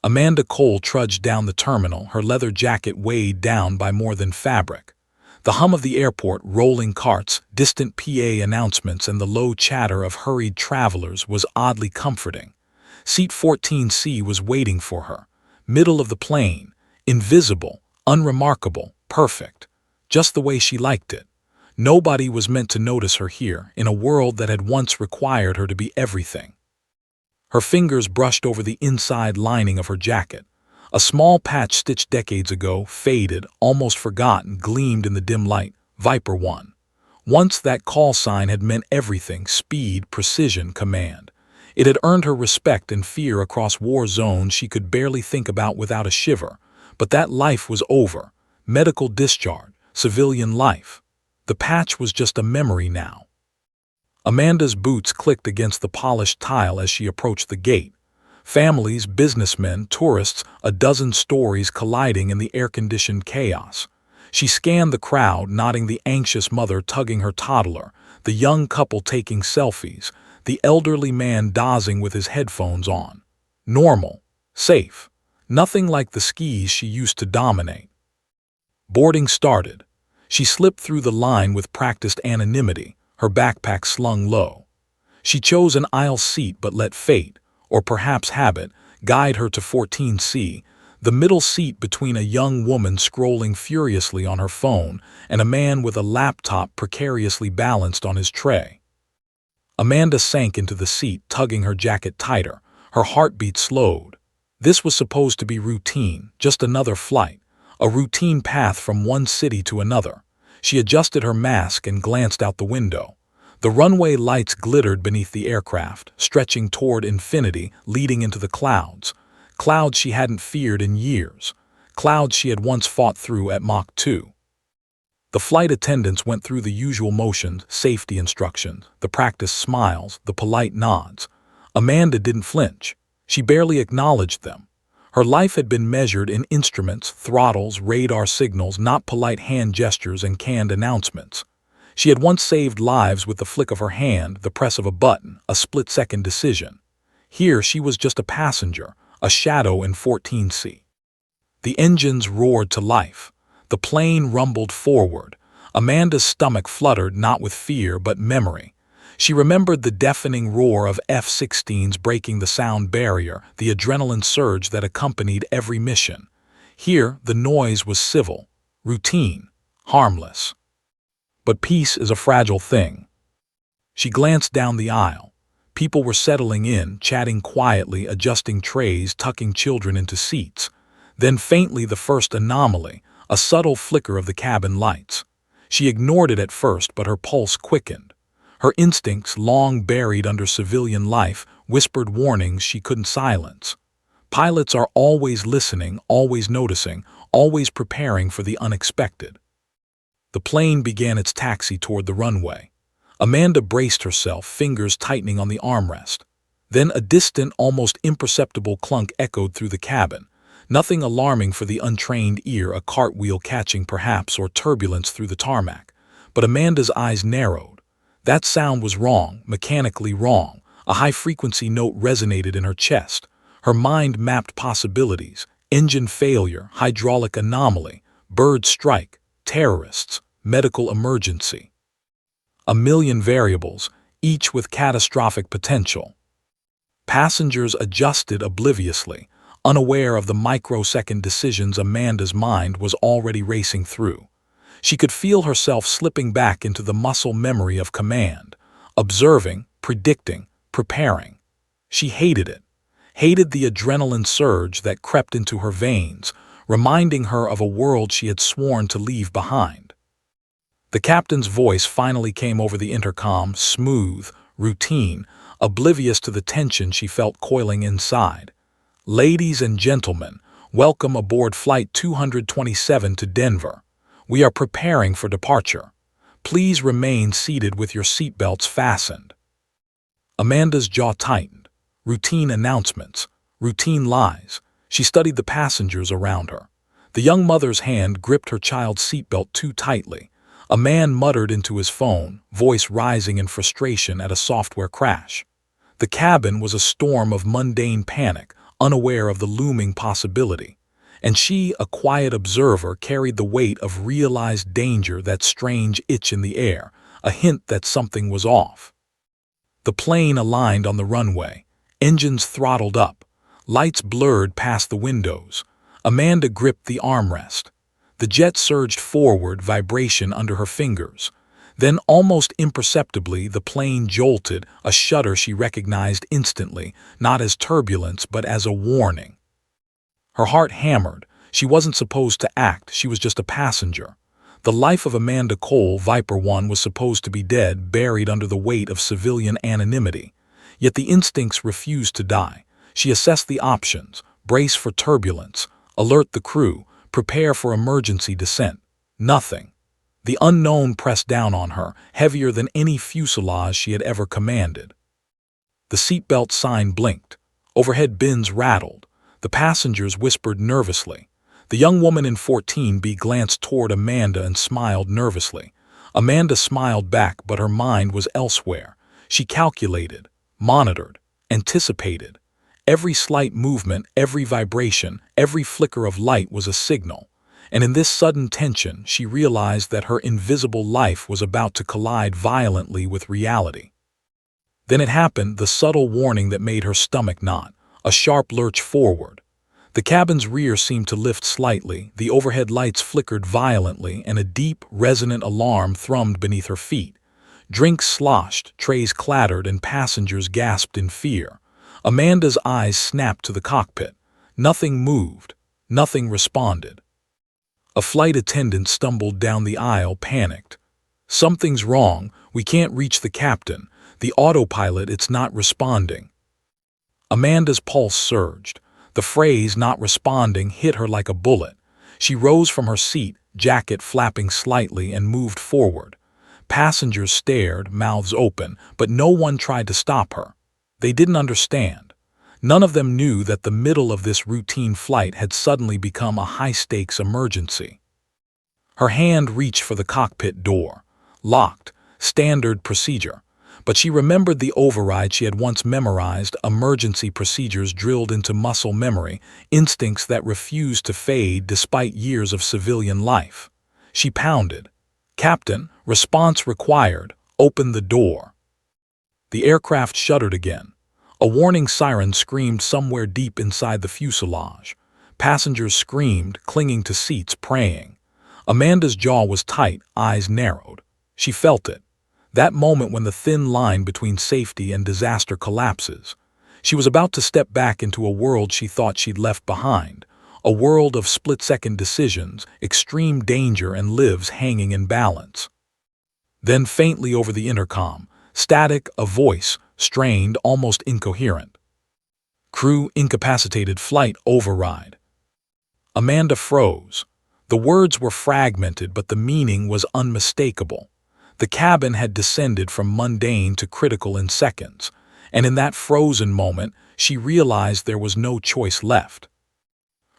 Amanda Cole trudged down the terminal, her leather jacket weighed down by more than fabric. The hum of the airport, rolling carts, distant PA announcements, and the low chatter of hurried travelers was oddly comforting. Seat 14C was waiting for her, middle of the plane, invisible, unremarkable, perfect, just the way she liked it. Nobody was meant to notice her here, in a world that had once required her to be everything. Her fingers brushed over the inside lining of her jacket. A small patch stitched decades ago, faded, almost forgotten, gleamed in the dim light. Viper 1. Once that call sign had meant everything: speed, precision, command. It had earned her respect and fear across war zones she could barely think about without a shiver. But that life was over. Medical discharge, civilian life. The patch was just a memory now. Amanda's boots clicked against the polished tile as she approached the gate. Families, businessmen, tourists, a dozen stories colliding in the air-conditioned chaos. She scanned the crowd, noting the anxious mother tugging her toddler, the young couple taking selfies, the elderly man dozing with his headphones on. Normal. Safe. Nothing like the skis she used to dominate. Boarding started. She slipped through the line with practiced anonymity, her backpack slung low. She chose an aisle seat but let fate, or perhaps habit, guide her to 14C, the middle seat between a young woman scrolling furiously on her phone and a man with a laptop precariously balanced on his tray. Amanda sank into the seat, tugging her jacket tighter. Her heartbeat slowed. This was supposed to be routine, just another flight, a routine path from one city to another. She adjusted her mask and glanced out the window. The runway lights glittered beneath the aircraft, stretching toward infinity, leading into the clouds. Clouds she hadn't feared in years. Clouds she had once fought through at Mach 2. The flight attendants went through the usual motions, safety instructions, the practiced smiles, the polite nods. Amanda didn't flinch. She barely acknowledged them. Her life had been measured in instruments, throttles, radar signals, not polite hand gestures and canned announcements. She had once saved lives with the flick of her hand, the press of a button, a split-second decision. Here she was just a passenger, a shadow in 14C. The engines roared to life. The plane rumbled forward. Amanda's stomach fluttered not with fear but memory. She remembered the deafening roar of F-16s breaking the sound barrier, the adrenaline surge that accompanied every mission. Here, the noise was civil, routine, harmless. But peace is a fragile thing. She glanced down the aisle. People were settling in, chatting quietly, adjusting trays, tucking children into seats. Then faintly the first anomaly, a subtle flicker of the cabin lights. She ignored it at first, but her pulse quickened. Her instincts, long buried under civilian life, whispered warnings she couldn't silence. Pilots are always listening, always noticing, always preparing for the unexpected. The plane began its taxi toward the runway. Amanda braced herself, fingers tightening on the armrest. Then a distant, almost imperceptible clunk echoed through the cabin. Nothing alarming for the untrained ear, a cartwheel catching perhaps, or turbulence through the tarmac. But Amanda's eyes narrowed. That sound was wrong, mechanically wrong. A high-frequency note resonated in her chest. Her mind mapped possibilities: engine failure, hydraulic anomaly, bird strike, terrorists, medical emergency. A million variables, each with catastrophic potential. Passengers adjusted obliviously, unaware of the microsecond decisions Amanda's mind was already racing through. She could feel herself slipping back into the muscle memory of command, observing, predicting, preparing. She hated it, hated the adrenaline surge that crept into her veins, reminding her of a world she had sworn to leave behind. The captain's voice finally came over the intercom, smooth, routine, oblivious to the tension she felt coiling inside. "Ladies and gentlemen, welcome aboard Flight 227 to Denver. We are preparing for departure. Please remain seated with your seatbelts fastened." Amanda's jaw tightened. Routine announcements, routine lies. She studied the passengers around her. The young mother's hand gripped her child's seatbelt too tightly. A man muttered into his phone, voice rising in frustration at a software crash. The cabin was a storm of mundane panic, unaware of the looming possibility. And she, a quiet observer, carried the weight of realized danger, that strange itch in the air, a hint that something was off. The plane aligned on the runway, engines throttled up, lights blurred past the windows. Amanda gripped the armrest. The jet surged forward, vibration under her fingers. Then, almost imperceptibly, the plane jolted, a shudder she recognized instantly, not as turbulence but as a warning. Her heart hammered. She wasn't supposed to act, she was just a passenger. The life of Amanda Cole, Viper 1, was supposed to be dead, buried under the weight of civilian anonymity. Yet the instincts refused to die. She assessed the options: brace for turbulence, alert the crew, prepare for emergency descent. Nothing. The unknown pressed down on her, heavier than any fuselage she had ever commanded. The seatbelt sign blinked. Overhead bins rattled. The passengers whispered nervously. The young woman in 14B glanced toward Amanda and smiled nervously. Amanda smiled back, but her mind was elsewhere. She calculated, monitored, anticipated. Every slight movement, every vibration, every flicker of light was a signal. And in this sudden tension, she realized that her invisible life was about to collide violently with reality. Then it happened, the subtle warning that made her stomach knot, a sharp lurch forward. The cabin's rear seemed to lift slightly, the overhead lights flickered violently, and a deep, resonant alarm thrummed beneath her feet. Drinks sloshed, trays clattered, and passengers gasped in fear. Amanda's eyes snapped to the cockpit. Nothing moved. Nothing responded. A flight attendant stumbled down the aisle, panicked. "Something's wrong. We can't reach the captain. The autopilot, it's not responding." Amanda's pulse surged. The phrase "not responding" hit her like a bullet. She rose from her seat, jacket flapping slightly, and moved forward. Passengers stared, mouths open, but no one tried to stop her. They didn't understand. None of them knew that the middle of this routine flight had suddenly become a high-stakes emergency. Her hand reached for the cockpit door. Locked. Standard procedure. But she remembered the override she had once memorized, emergency procedures drilled into muscle memory, instincts that refused to fade despite years of civilian life. She pounded. "Captain, response required. Open the door." The aircraft shuddered again. A warning siren screamed somewhere deep inside the fuselage. Passengers screamed, clinging to seats, praying. Amanda's jaw was tight, eyes narrowed. She felt it. That moment when the thin line between safety and disaster collapses. She was about to step back into a world she thought she'd left behind, a world of split-second decisions, extreme danger, and lives hanging in balance. Then faintly over the intercom, static, a voice, strained, almost incoherent. "Crew incapacitated, flight override." Amanda froze. The words were fragmented, but the meaning was unmistakable. The cabin had descended from mundane to critical in seconds, and in that frozen moment, she realized there was no choice left.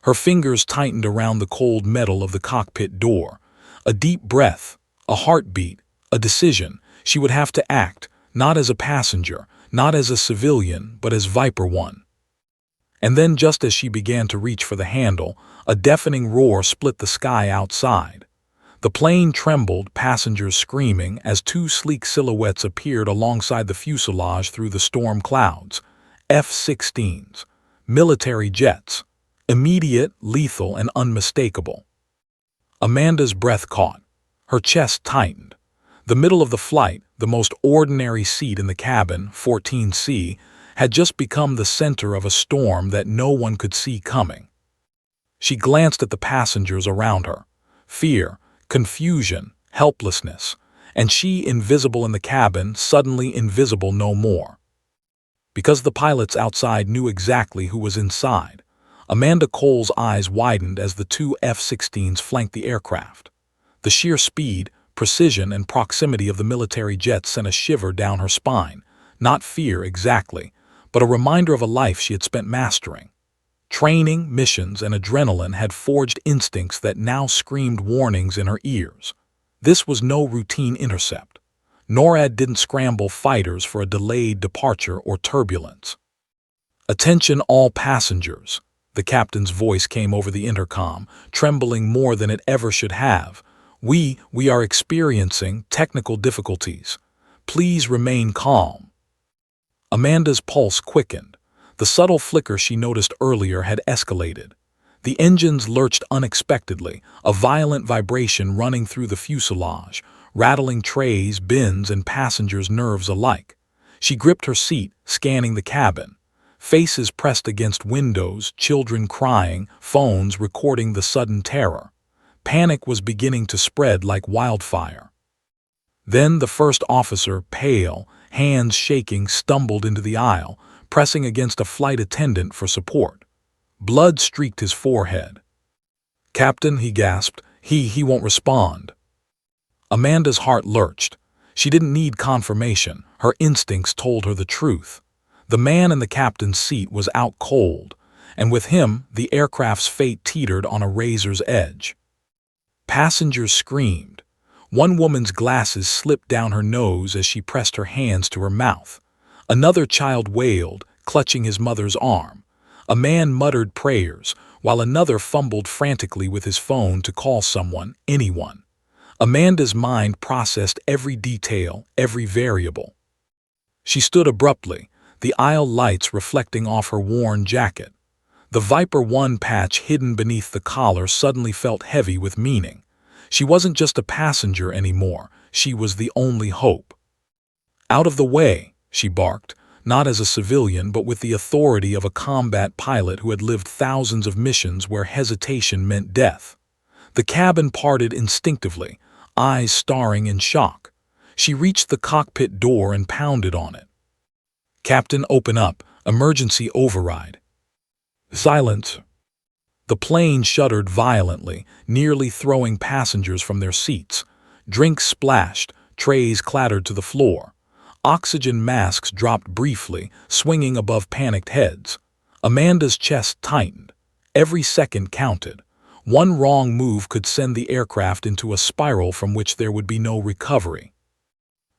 Her fingers tightened around the cold metal of the cockpit door. A deep breath, a heartbeat, a decision. She would have to act, not as a passenger, not as a civilian, but as Viper 1. And then, just as she began to reach for the handle, a deafening roar split the sky outside. The plane trembled, passengers screaming, as two sleek silhouettes appeared alongside the fuselage through the storm clouds. F-16s. Military jets. Immediate, lethal, and unmistakable. Amanda's breath caught. Her chest tightened. The middle of the flight, the most ordinary seat in the cabin, 14C, had just become the center of a storm that no one could see coming. She glanced at the passengers around her. Fear, confusion, helplessness, and she, invisible in the cabin, suddenly invisible no more. Because the pilots outside knew exactly who was inside, Amanda Cole's eyes widened as the two F-16s flanked the aircraft. The sheer speed, precision, and proximity of the military jets sent a shiver down her spine, not fear exactly, but a reminder of a life she had spent mastering. Training, missions, and adrenaline had forged instincts that now screamed warnings in her ears. This was no routine intercept. NORAD didn't scramble fighters for a delayed departure or turbulence. "Attention all passengers." The captain's voice came over the intercom, trembling more than it ever should have. We are experiencing technical difficulties. Please remain calm." Amanda's pulse quickened. The subtle flicker she noticed earlier had escalated. The engines lurched unexpectedly, a violent vibration running through the fuselage, rattling trays, bins, and passengers' nerves alike. She gripped her seat, scanning the cabin. Faces pressed against windows, children crying, phones recording the sudden terror. Panic was beginning to spread like wildfire. Then the first officer, pale, hands shaking, stumbled into the aisle, pressing against a flight attendant for support. Blood streaked his forehead. "Captain," he gasped, he won't respond." Amanda's heart lurched. She didn't need confirmation. Her instincts told her the truth. The man in the captain's seat was out cold, and with him, the aircraft's fate teetered on a razor's edge. Passengers screamed. One woman's glasses slipped down her nose as she pressed her hands to her mouth. Another child wailed, clutching his mother's arm. A man muttered prayers, while another fumbled frantically with his phone to call someone, anyone. Amanda's mind processed every detail, every variable. She stood abruptly, the aisle lights reflecting off her worn jacket. The Viper 1 patch hidden beneath the collar suddenly felt heavy with meaning. She wasn't just a passenger anymore, she was the only hope. "Out of the way," she barked, not as a civilian but with the authority of a combat pilot who had lived thousands of missions where hesitation meant death. The cabin parted instinctively, eyes staring in shock. She reached the cockpit door and pounded on it. "Captain, open up. Emergency override." "Silence." The plane shuddered violently, nearly throwing passengers from their seats. Drinks splashed, trays clattered to the floor. Oxygen masks dropped briefly, swinging above panicked heads. Amanda's chest tightened. Every second counted. One wrong move could send the aircraft into a spiral from which there would be no recovery.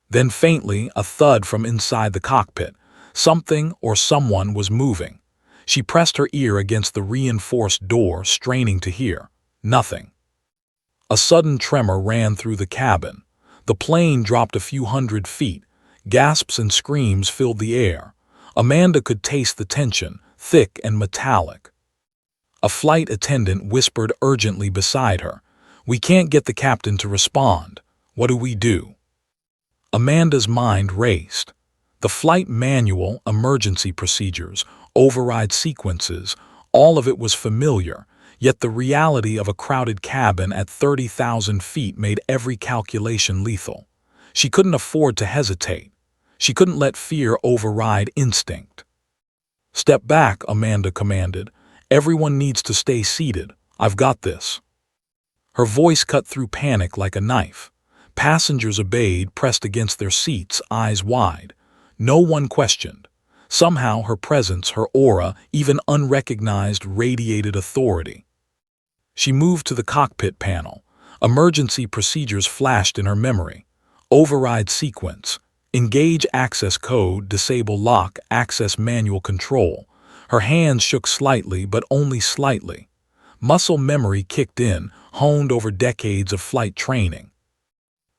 Then faintly, a thud from inside the cockpit. Something or someone was moving. She pressed her ear against the reinforced door, straining to hear. Nothing. A sudden tremor ran through the cabin. The plane dropped a few hundred feet. Gasps and screams filled the air. Amanda could taste the tension, thick and metallic. A flight attendant whispered urgently beside her. "We can't get the captain to respond. What do we do?" Amanda's mind raced. The flight manual, emergency procedures, override sequences, all of it was familiar, yet the reality of a crowded cabin at 30,000 feet made every calculation lethal. She couldn't afford to hesitate. She couldn't let fear override instinct. "Step back," Amanda commanded. "Everyone needs to stay seated. I've got this." Her voice cut through panic like a knife. Passengers obeyed, pressed against their seats, eyes wide. No one questioned. Somehow her presence, her aura, even unrecognized, radiated authority. She moved to the cockpit panel. Emergency procedures flashed in her memory. Override sequence. Engage access code, disable lock, access manual control. Her hands shook slightly, but only slightly. Muscle memory kicked in, honed over decades of flight training.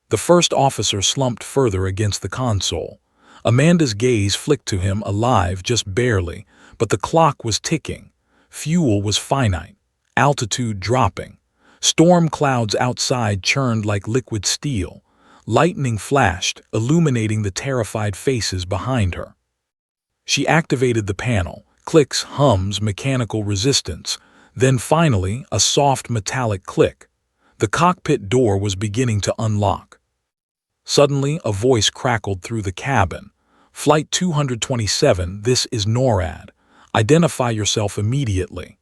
The first officer slumped further against the console. Amanda's gaze flicked to him, alive just barely, but the clock was ticking. Fuel was finite. Altitude dropping. Storm clouds outside churned like liquid steel. Lightning flashed, illuminating the terrified faces behind her. She activated the panel. Clicks, hums, mechanical resistance. Then finally, a soft metallic click. The cockpit door was beginning to unlock. Suddenly, a voice crackled through the cabin. "Flight 227, this is NORAD. Identify yourself immediately."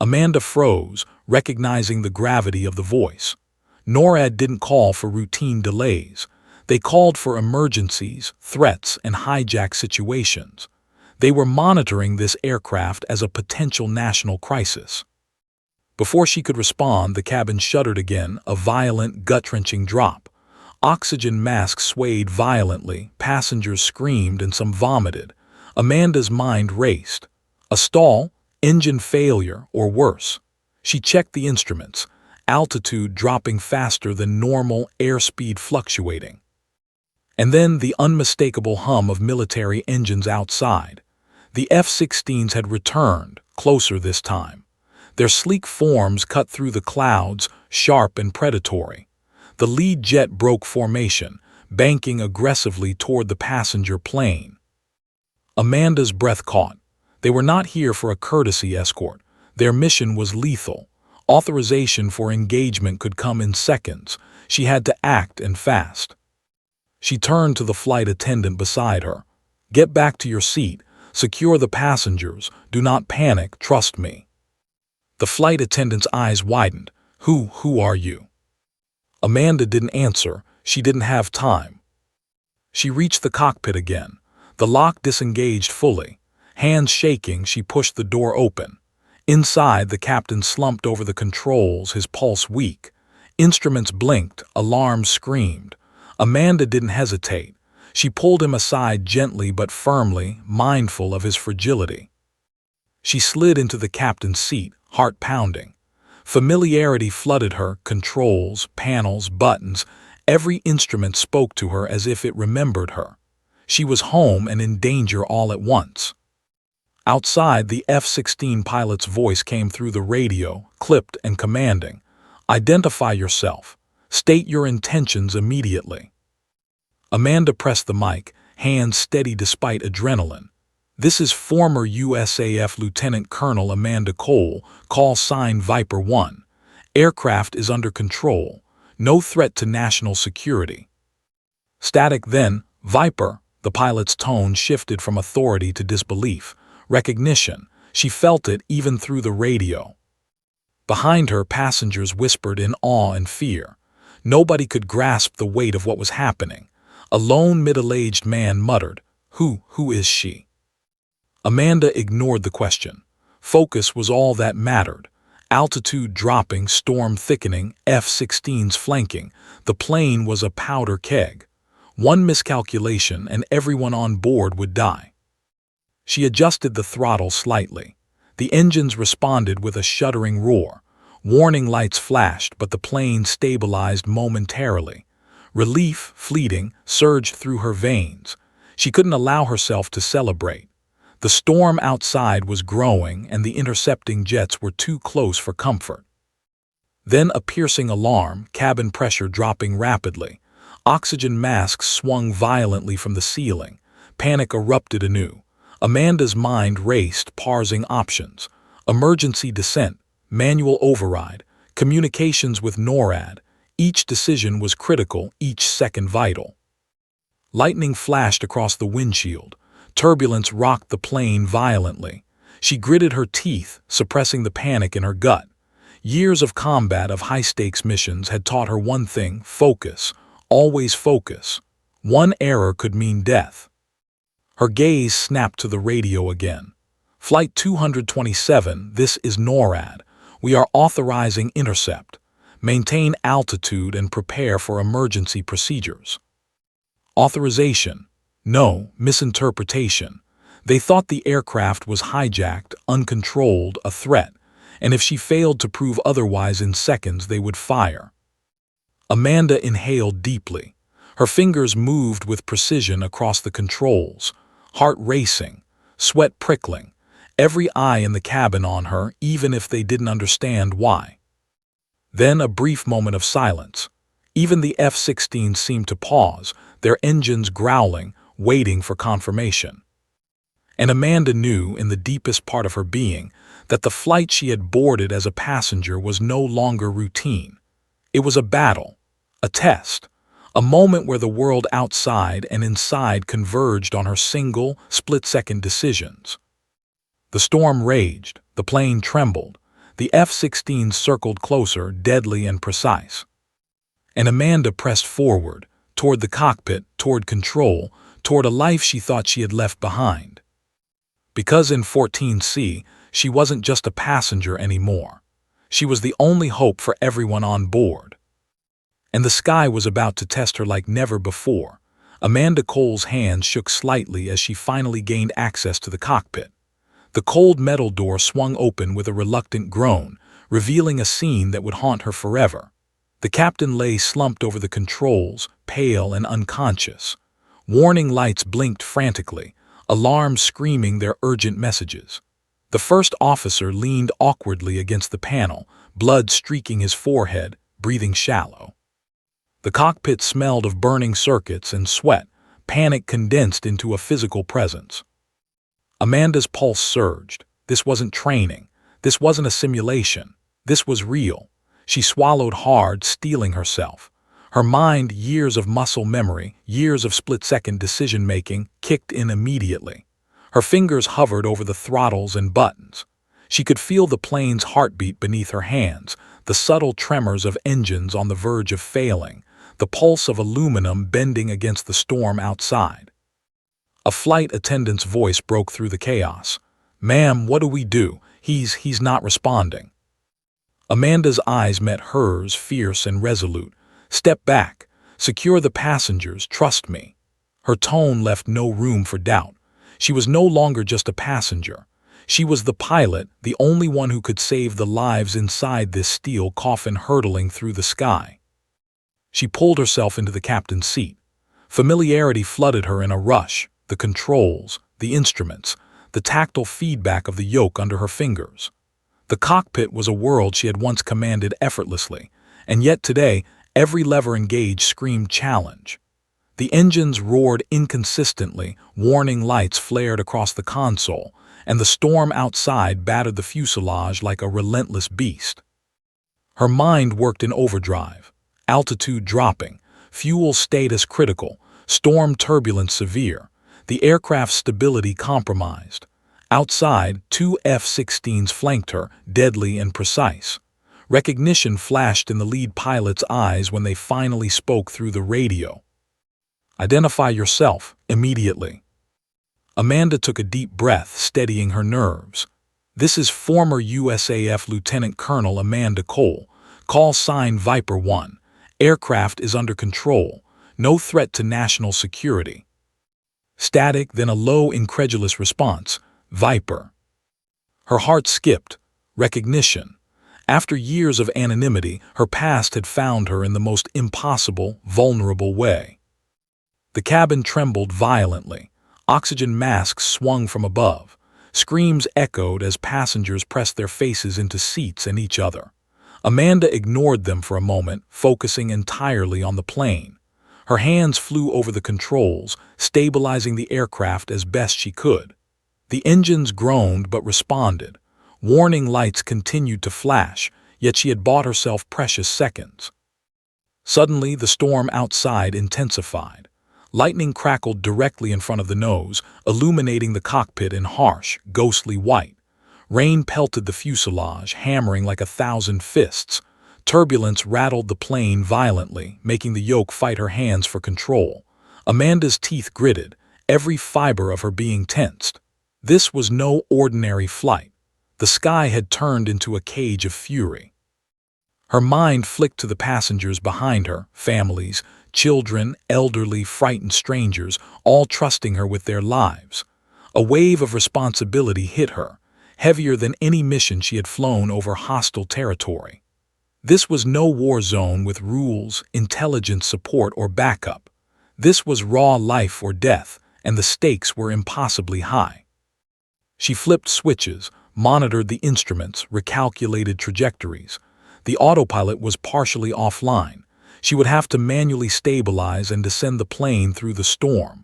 Amanda froze, recognizing the gravity of the voice. NORAD didn't call for routine delays. They called for emergencies, threats, and hijack situations. They were monitoring this aircraft as a potential national crisis. Before she could respond, the cabin shuddered again, a violent, gut-wrenching drop. Oxygen masks swayed violently, passengers screamed and some vomited. Amanda's mind raced. A stall, engine failure, or worse. She checked the instruments, altitude dropping faster than normal, airspeed fluctuating. And then the unmistakable hum of military engines outside. The F-16s had returned, closer this time. Their sleek forms cut through the clouds, sharp and predatory. The lead jet broke formation, banking aggressively toward the passenger plane. Amanda's breath caught. They were not here for a courtesy escort. Their mission was lethal. Authorization for engagement could come in seconds. She had to act, and fast. She turned to the flight attendant beside her. "Get back to your seat. Secure the passengers. Do not panic, trust me." The flight attendant's eyes widened. Who are you?" Amanda didn't answer. She didn't have time. She reached the cockpit again. The lock disengaged fully. Hands shaking, she pushed the door open. Inside, the captain slumped over the controls, his pulse weak. Instruments blinked, alarms screamed. Amanda didn't hesitate. She pulled him aside gently but firmly, mindful of his fragility. She slid into the captain's seat, heart pounding. Familiarity flooded her, controls, panels, buttons. Every instrument spoke to her as if it remembered her. She was home and in danger all at once. Outside, the F-16 pilot's voice came through the radio, clipped and commanding. "Identify yourself. State your intentions immediately." Amanda pressed the mic, hands steady despite adrenaline. "This is former USAF Lieutenant Colonel Amanda Cole, call sign Viper 1. Aircraft is under control. No threat to national security." Static then, "Viper." The pilot's tone shifted from authority to disbelief. Recognition. She felt it even through the radio. Behind her, passengers whispered in awe and fear. Nobody could grasp the weight of what was happening. A lone middle-aged man muttered, Who is she?" Amanda ignored the question. Focus was all that mattered. Altitude dropping, storm thickening, F-16s flanking. The plane was a powder keg. One miscalculation and everyone on board would die. She adjusted the throttle slightly. The engines responded with a shuddering roar. Warning lights flashed, but the plane stabilized momentarily. Relief, fleeting, surged through her veins. She couldn't allow herself to celebrate. The storm outside was growing, and the intercepting jets were too close for comfort. Then a piercing alarm, cabin pressure dropping rapidly. Oxygen masks swung violently from the ceiling. Panic erupted anew. Amanda's mind raced, parsing options. Emergency descent, manual override, communications with NORAD. Each decision was critical, each second vital. Lightning flashed across the windshield. Turbulence rocked the plane violently. She gritted her teeth, suppressing the panic in her gut. Years of combat, of high-stakes missions, had taught her one thing: focus. Always focus. One error could mean death. Her gaze snapped to the radio again. "Flight 227, this is NORAD. We are authorizing intercept. Maintain altitude and prepare for emergency procedures." Authorization. No, misinterpretation. They thought the aircraft was hijacked, uncontrolled, a threat, and if she failed to prove otherwise in seconds, they would fire. Amanda inhaled deeply. Her fingers moved with precision across the controls, heart racing, sweat prickling, every eye in the cabin on her, even if they didn't understand why. Then a brief moment of silence. Even the F-16 seemed to pause, their engines growling, waiting for confirmation. And Amanda knew, in the deepest part of her being, that the flight she had boarded as a passenger was no longer routine. It was a battle, a test, a moment where the world outside and inside converged on her single, split-second decisions. The storm raged, the plane trembled, the F-16 circled closer, deadly and precise. And Amanda pressed forward, toward the cockpit, toward control, toward a life she thought she had left behind. Because in 14C, she wasn't just a passenger anymore. She was the only hope for everyone on board. And the sky was about to test her like never before. Amanda Cole's hand shook slightly as she finally gained access to the cockpit. The cold metal door swung open with a reluctant groan, revealing a scene that would haunt her forever. The captain lay slumped over the controls, pale and unconscious. Warning lights blinked frantically, alarms screaming their urgent messages. The first officer leaned awkwardly against the panel, blood streaking his forehead, breathing shallow. The cockpit smelled of burning circuits and sweat, panic condensed into a physical presence. Amanda's pulse surged. This wasn't training. This wasn't a simulation. This was real. She swallowed hard, steeling herself. Her mind, years of muscle memory, years of split-second decision-making, kicked in immediately. Her fingers hovered over the throttles and buttons. She could feel the plane's heartbeat beneath her hands, the subtle tremors of engines on the verge of failing, the pulse of aluminum bending against the storm outside. A flight attendant's voice broke through the chaos. "Ma'am, what do we do? He's not responding." Amanda's eyes met hers, fierce and resolute. "Step back. Secure the passengers. Trust me." Her tone left no room for doubt. She was no longer just a passenger. She was the pilot, the only one who could save the lives inside this steel coffin hurtling through the sky. She pulled herself into the captain's seat. Familiarity flooded her in a rush. The controls, the instruments, the tactile feedback of the yoke under her fingers. The cockpit was a world she had once commanded effortlessly, and yet today, every lever engaged screamed challenge. The engines roared inconsistently, warning lights flared across the console, and the storm outside battered the fuselage like a relentless beast. Her mind worked in overdrive, altitude dropping, fuel status critical, storm turbulence severe, the aircraft's stability compromised. Outside, 2 F-16s flanked her, deadly and precise. Recognition flashed in the lead pilot's eyes when they finally spoke through the radio. "Identify yourself, immediately." Amanda took a deep breath, steadying her nerves. "This is former USAF Lieutenant Colonel Amanda Cole. Call sign Viper 1. Aircraft is under control. No threat to national security." Static, then a low, incredulous response. "Viper." Her heart skipped. Recognition. After years of anonymity, her past had found her in the most impossible, vulnerable way. The cabin trembled violently. Oxygen masks swung from above. Screams echoed as passengers pressed their faces into seats and each other. Amanda ignored them for a moment, focusing entirely on the plane. Her hands flew over the controls, stabilizing the aircraft as best she could. The engines groaned but responded. Warning lights continued to flash, yet she had bought herself precious seconds. Suddenly, the storm outside intensified. Lightning crackled directly in front of the nose, illuminating the cockpit in harsh, ghostly white. Rain pelted the fuselage, hammering like 1,000 fists. Turbulence rattled the plane violently, making the yoke fight her hands for control. Amanda's teeth gritted, every fiber of her being tensed. This was no ordinary flight. The sky had turned into a cage of fury. Her mind flicked to the passengers behind her, families, children, elderly, frightened strangers, all trusting her with their lives. A wave of responsibility hit her, heavier than any mission she had flown over hostile territory. This was no war zone with rules, intelligence support, or backup. This was raw life or death, and the stakes were impossibly high. She flipped switches, monitored the instruments, recalculated trajectories. The autopilot was partially offline. She would have to manually stabilize and descend the plane through the storm.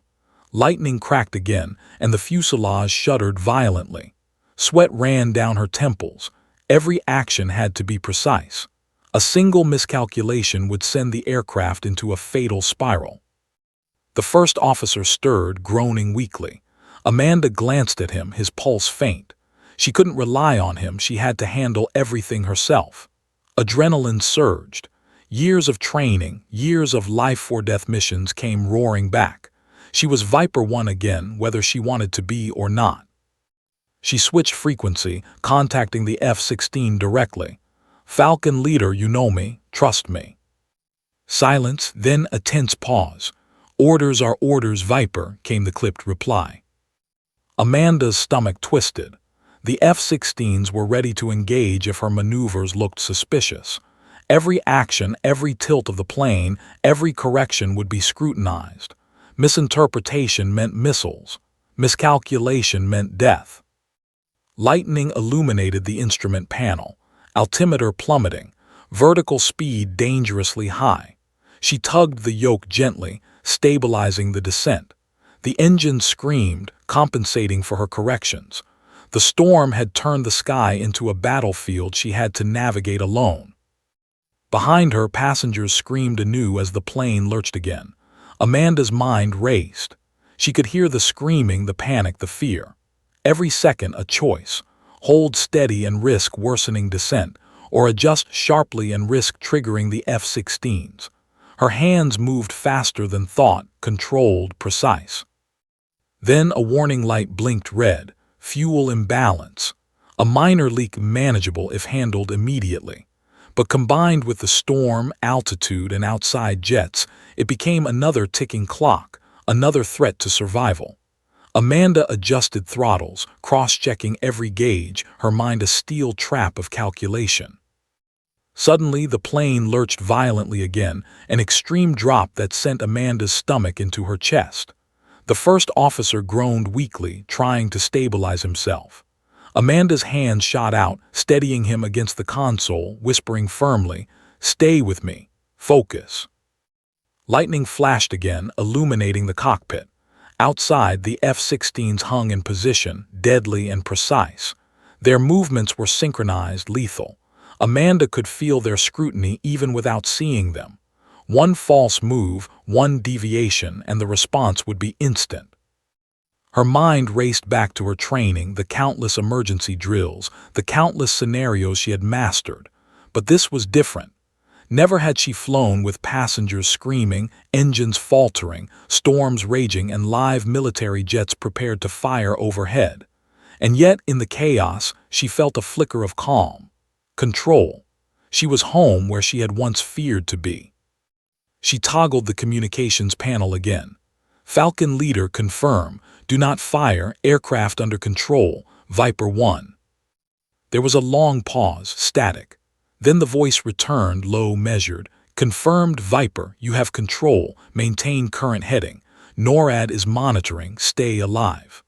Lightning cracked again, and the fuselage shuddered violently. Sweat ran down her temples. Every action had to be precise. A single miscalculation would send the aircraft into a fatal spiral. The first officer stirred, groaning weakly. Amanda glanced at him, his pulse faint. She couldn't rely on him, she had to handle everything herself. Adrenaline surged. Years of training, years of life-or-death missions came roaring back. She was Viper 1 again, whether she wanted to be or not. She switched frequency, contacting the F-16 directly. "Falcon leader, you know me. Trust me." Silence, then a tense pause. "Orders are orders, Viper," came the clipped reply. Amanda's stomach twisted. The F-16s were ready to engage if her maneuvers looked suspicious. Every action, every tilt of the plane, every correction would be scrutinized. Misinterpretation meant missiles. Miscalculation meant death. Lightning illuminated the instrument panel, altimeter plummeting, vertical speed dangerously high. She tugged the yoke gently, stabilizing the descent. The engine screamed, compensating for her corrections. The storm had turned the sky into a battlefield she had to navigate alone. Behind her, passengers screamed anew as the plane lurched again. Amanda's mind raced. She could hear the screaming, the panic, the fear. Every second a choice: hold steady and risk worsening descent, or adjust sharply and risk triggering the F-16s. Her hands moved faster than thought, controlled, precise. Then a warning light blinked red: fuel imbalance. A minor leak manageable if handled immediately. But combined with the storm, altitude, and outside jets, it became another ticking clock, another threat to survival. Amanda adjusted throttles, cross-checking every gauge, her mind a steel trap of calculation. Suddenly, the plane lurched violently again, an extreme drop that sent Amanda's stomach into her chest. The first officer groaned weakly, trying to stabilize himself. Amanda's hand shot out, steadying him against the console, whispering firmly, "Stay with me. Focus." Lightning flashed again, illuminating the cockpit. Outside, the F-16s hung in position, deadly and precise. Their movements were synchronized, lethal. Amanda could feel their scrutiny even without seeing them. One false move, one deviation, and the response would be instant. Her mind raced back to her training, the countless emergency drills, the countless scenarios she had mastered. But this was different. Never had she flown with passengers screaming, engines faltering, storms raging, and live military jets prepared to fire overhead. And yet, in the chaos, she felt a flicker of calm. Control. She was home where she had once feared to be. She toggled the communications panel again. "Falcon leader, confirm. Do not fire. Aircraft under control. Viper 1. There was a long pause, static. Then the voice returned, low, measured. "Confirmed, Viper. You have control. Maintain current heading. NORAD is monitoring. Stay alive."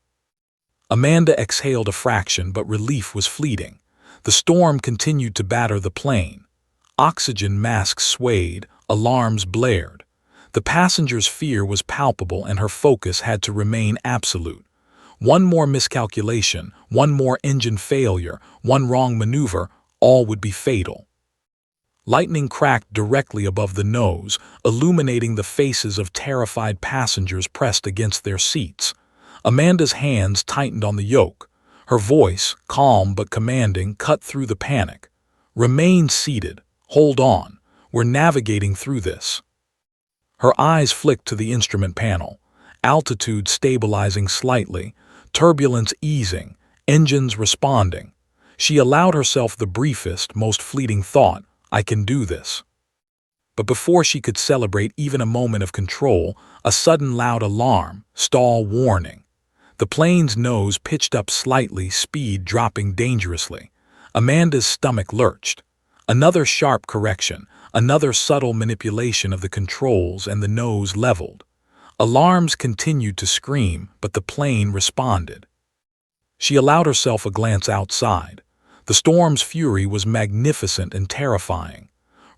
Amanda exhaled a fraction, but relief was fleeting. The storm continued to batter the plane. Oxygen masks swayed, alarms blared. The passenger's fear was palpable and her focus had to remain absolute. One more miscalculation, one more engine failure, one wrong maneuver, all would be fatal. Lightning cracked directly above the nose, illuminating the faces of terrified passengers pressed against their seats. Amanda's hands tightened on the yoke. Her voice, calm but commanding, cut through the panic. "Remain seated. Hold on. We're navigating through this." Her eyes flicked to the instrument panel. Altitude stabilizing slightly, turbulence easing, engines responding. She allowed herself the briefest, most fleeting thought: "I can do this." But before she could celebrate even a moment of control, a sudden loud alarm, stall warning. The plane's nose pitched up slightly, speed dropping dangerously. Amanda's stomach lurched. Another sharp correction, another subtle manipulation of the controls, and the nose leveled. Alarms continued to scream, but the plane responded. She allowed herself a glance outside. The storm's fury was magnificent and terrifying.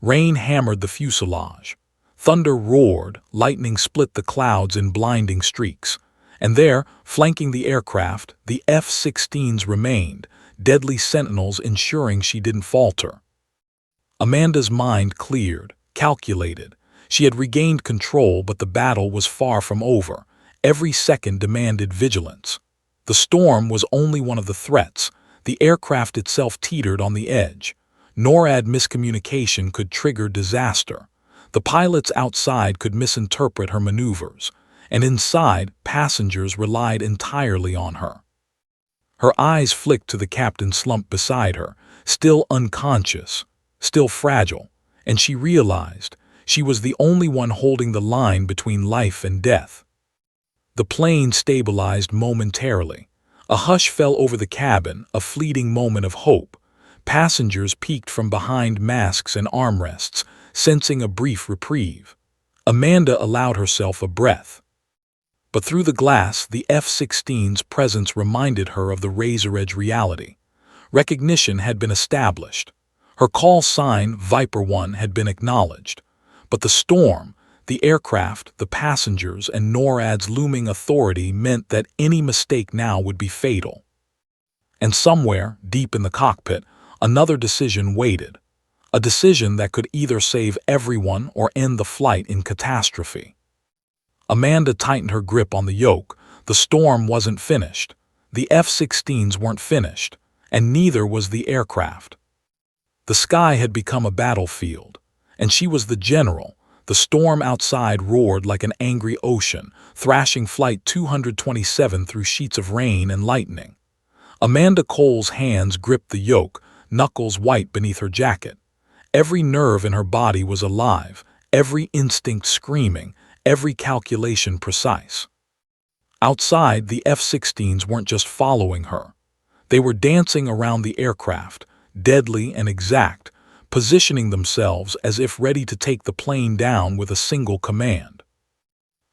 Rain hammered the fuselage. Thunder roared, lightning split the clouds in blinding streaks. And there, flanking the aircraft, the F-16s remained, deadly sentinels ensuring she didn't falter. Amanda's mind cleared, calculated. She had regained control, but the battle was far from over. Every second demanded vigilance. The storm was only one of the threats. The aircraft itself teetered on the edge. NORAD miscommunication could trigger disaster. The pilots outside could misinterpret her maneuvers. And inside, passengers relied entirely on her. Her eyes flicked to the captain slumped beside her, still unconscious, still fragile, and she realized She was the only one holding the line between life and death. The plane stabilized momentarily. A hush fell over the cabin, a fleeting moment of hope. Passengers peeked from behind masks and armrests, sensing a brief reprieve. Amanda allowed herself a breath. But through the glass, the F-16's presence reminded her of the razor-edge reality. Recognition had been established. Her call sign, Viper 1, had been acknowledged. But the storm, the aircraft, the passengers, and NORAD's looming authority meant that any mistake now would be fatal. And somewhere, deep in the cockpit, another decision waited. A decision that could either save everyone or end the flight in catastrophe. Amanda tightened her grip on the yoke. The storm wasn't finished. The F-16s weren't finished, and neither was the aircraft. The sky had become a battlefield, and she was the general. The storm outside roared like an angry ocean, thrashing Flight 227 through sheets of rain and lightning. Amanda Cole's hands gripped the yoke, knuckles white beneath her jacket. Every nerve in her body was alive, every instinct screaming, every calculation precise. Outside, the F-16s weren't just following her. They were dancing around the aircraft, deadly and exact, positioning themselves as if ready to take the plane down with a single command.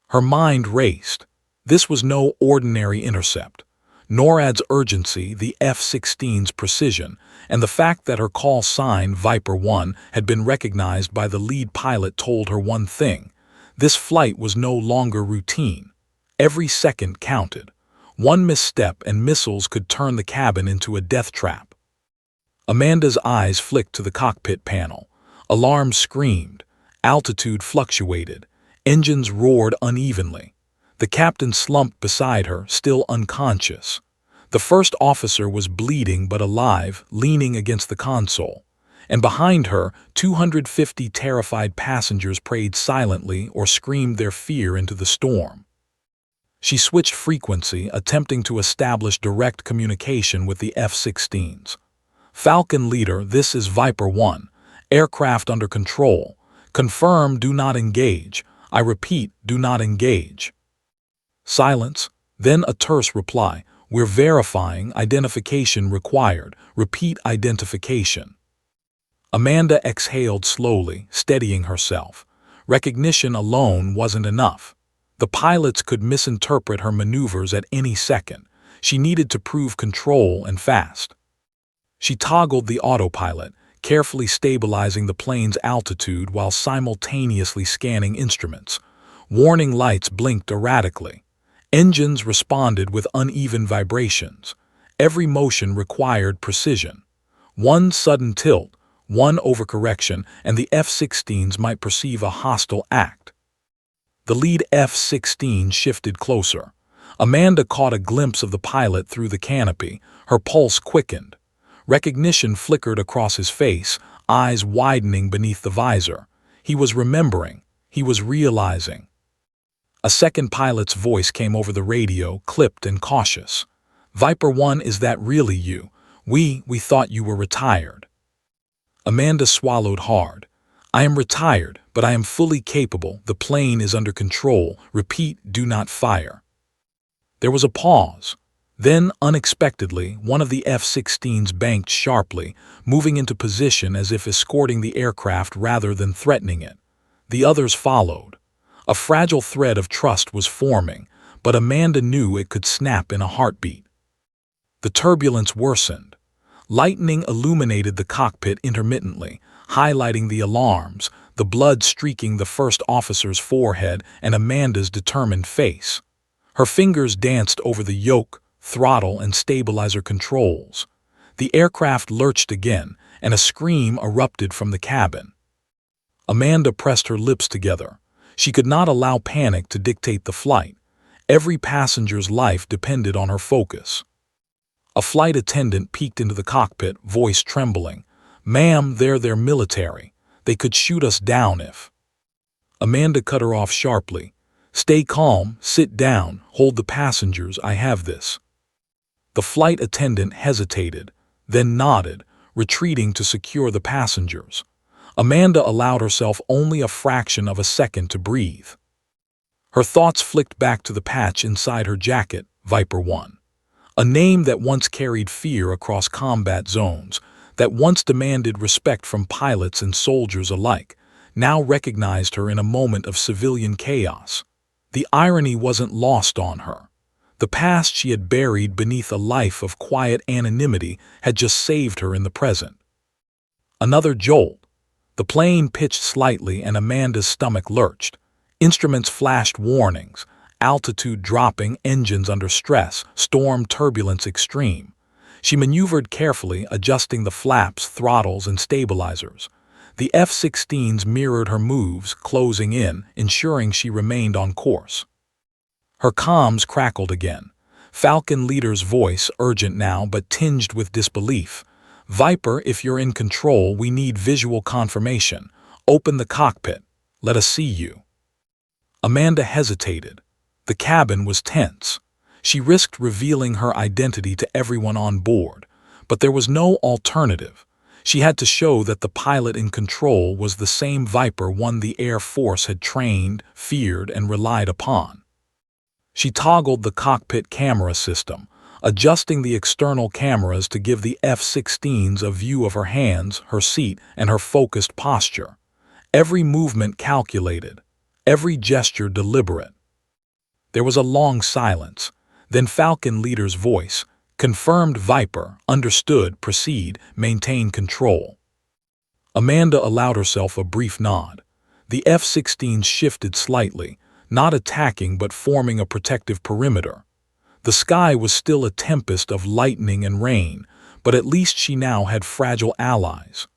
Her mind raced. This was no ordinary intercept. NORAD's urgency, the F-16's precision, and the fact that her call sign, Viper 1, had been recognized by the lead pilot told her one thing. This flight was no longer routine. Every second counted. One misstep and missiles could turn the cabin into a death trap. Amanda's eyes flicked to the cockpit panel. Alarms screamed. Altitude fluctuated. Engines roared unevenly. The captain slumped beside her, still unconscious. The first officer was bleeding but alive, leaning against the console. And behind her, 250 terrified passengers prayed silently or screamed their fear into the storm. She switched frequency, attempting to establish direct communication with the F-16s. Falcon leader, this is Viper 1. Aircraft under control. Confirm, do not engage. I repeat, do not engage. Silence, then a terse reply. We're verifying, identification required. Repeat identification. Amanda exhaled slowly, steadying herself. Recognition alone wasn't enough. The pilots could misinterpret her maneuvers at any second. She needed to prove control and fast. She toggled the autopilot, carefully stabilizing the plane's altitude while simultaneously scanning instruments. Warning lights blinked erratically. Engines responded with uneven vibrations. Every motion required precision. One sudden tilt, one overcorrection, and the F-16s might perceive a hostile act. The lead F-16 shifted closer. Amanda caught a glimpse of the pilot through the canopy. Her pulse quickened. Recognition flickered across his face, eyes widening beneath the visor. He was remembering. He was realizing. A second pilot's voice came over the radio, clipped and cautious. Viper 1, is that really you? We thought you were retired. Amanda swallowed hard. I am retired, but I am fully capable. The plane is under control. Repeat, do not fire. There was a pause. Then, unexpectedly, one of the F-16s banked sharply, moving into position as if escorting the aircraft rather than threatening it. The others followed. A fragile thread of trust was forming, but Amanda knew it could snap in a heartbeat. The turbulence worsened. Lightning illuminated the cockpit intermittently, highlighting the alarms, the blood streaking the first officer's forehead and Amanda's determined face. Her fingers danced over the yoke, throttle, and stabilizer controls. The aircraft lurched again, and a scream erupted from the cabin. Amanda pressed her lips together. She could not allow panic to dictate the flight. Every passenger's life depended on her focus. A flight attendant peeked into the cockpit, voice trembling. Ma'am, they're military. They could shoot us down if... Amanda cut her off sharply. Stay calm, sit down, hold the passengers, I have this. The flight attendant hesitated, then nodded, retreating to secure the passengers. Amanda allowed herself only a fraction of a second to breathe. Her thoughts flicked back to the patch inside her jacket, Viper 1. A name that once carried fear across combat zones, that once demanded respect from pilots and soldiers alike, now recognized her in a moment of civilian chaos. The irony wasn't lost on her. The past she had buried beneath a life of quiet anonymity had just saved her in the present. Another jolt. The plane pitched slightly and Amanda's stomach lurched. Instruments flashed warnings: altitude dropping, engines under stress, storm turbulence extreme. She maneuvered carefully, adjusting the flaps, throttles, and stabilizers. The F-16s mirrored her moves, closing in, ensuring she remained on course. Her comms crackled again. Falcon leader's voice, urgent now but tinged with disbelief. "Viper, if you're in control, we need visual confirmation. Open the cockpit. Let us see you." Amanda hesitated. The cabin was tense. She risked revealing her identity to everyone on board, but there was no alternative. She had to show that the pilot in control was the same Viper one the Air Force had trained, feared, and relied upon. She toggled the cockpit camera system, adjusting the external cameras to give the F-16s a view of her hands, her seat, and her focused posture. Every movement calculated, every gesture deliberate. There was a long silence. Then Falcon leader's voice, confirmed Viper, understood, proceed, maintain control. Amanda allowed herself a brief nod. The F-16 shifted slightly, not attacking but forming a protective perimeter. The sky was still a tempest of lightning and rain, but at least she now had fragile allies.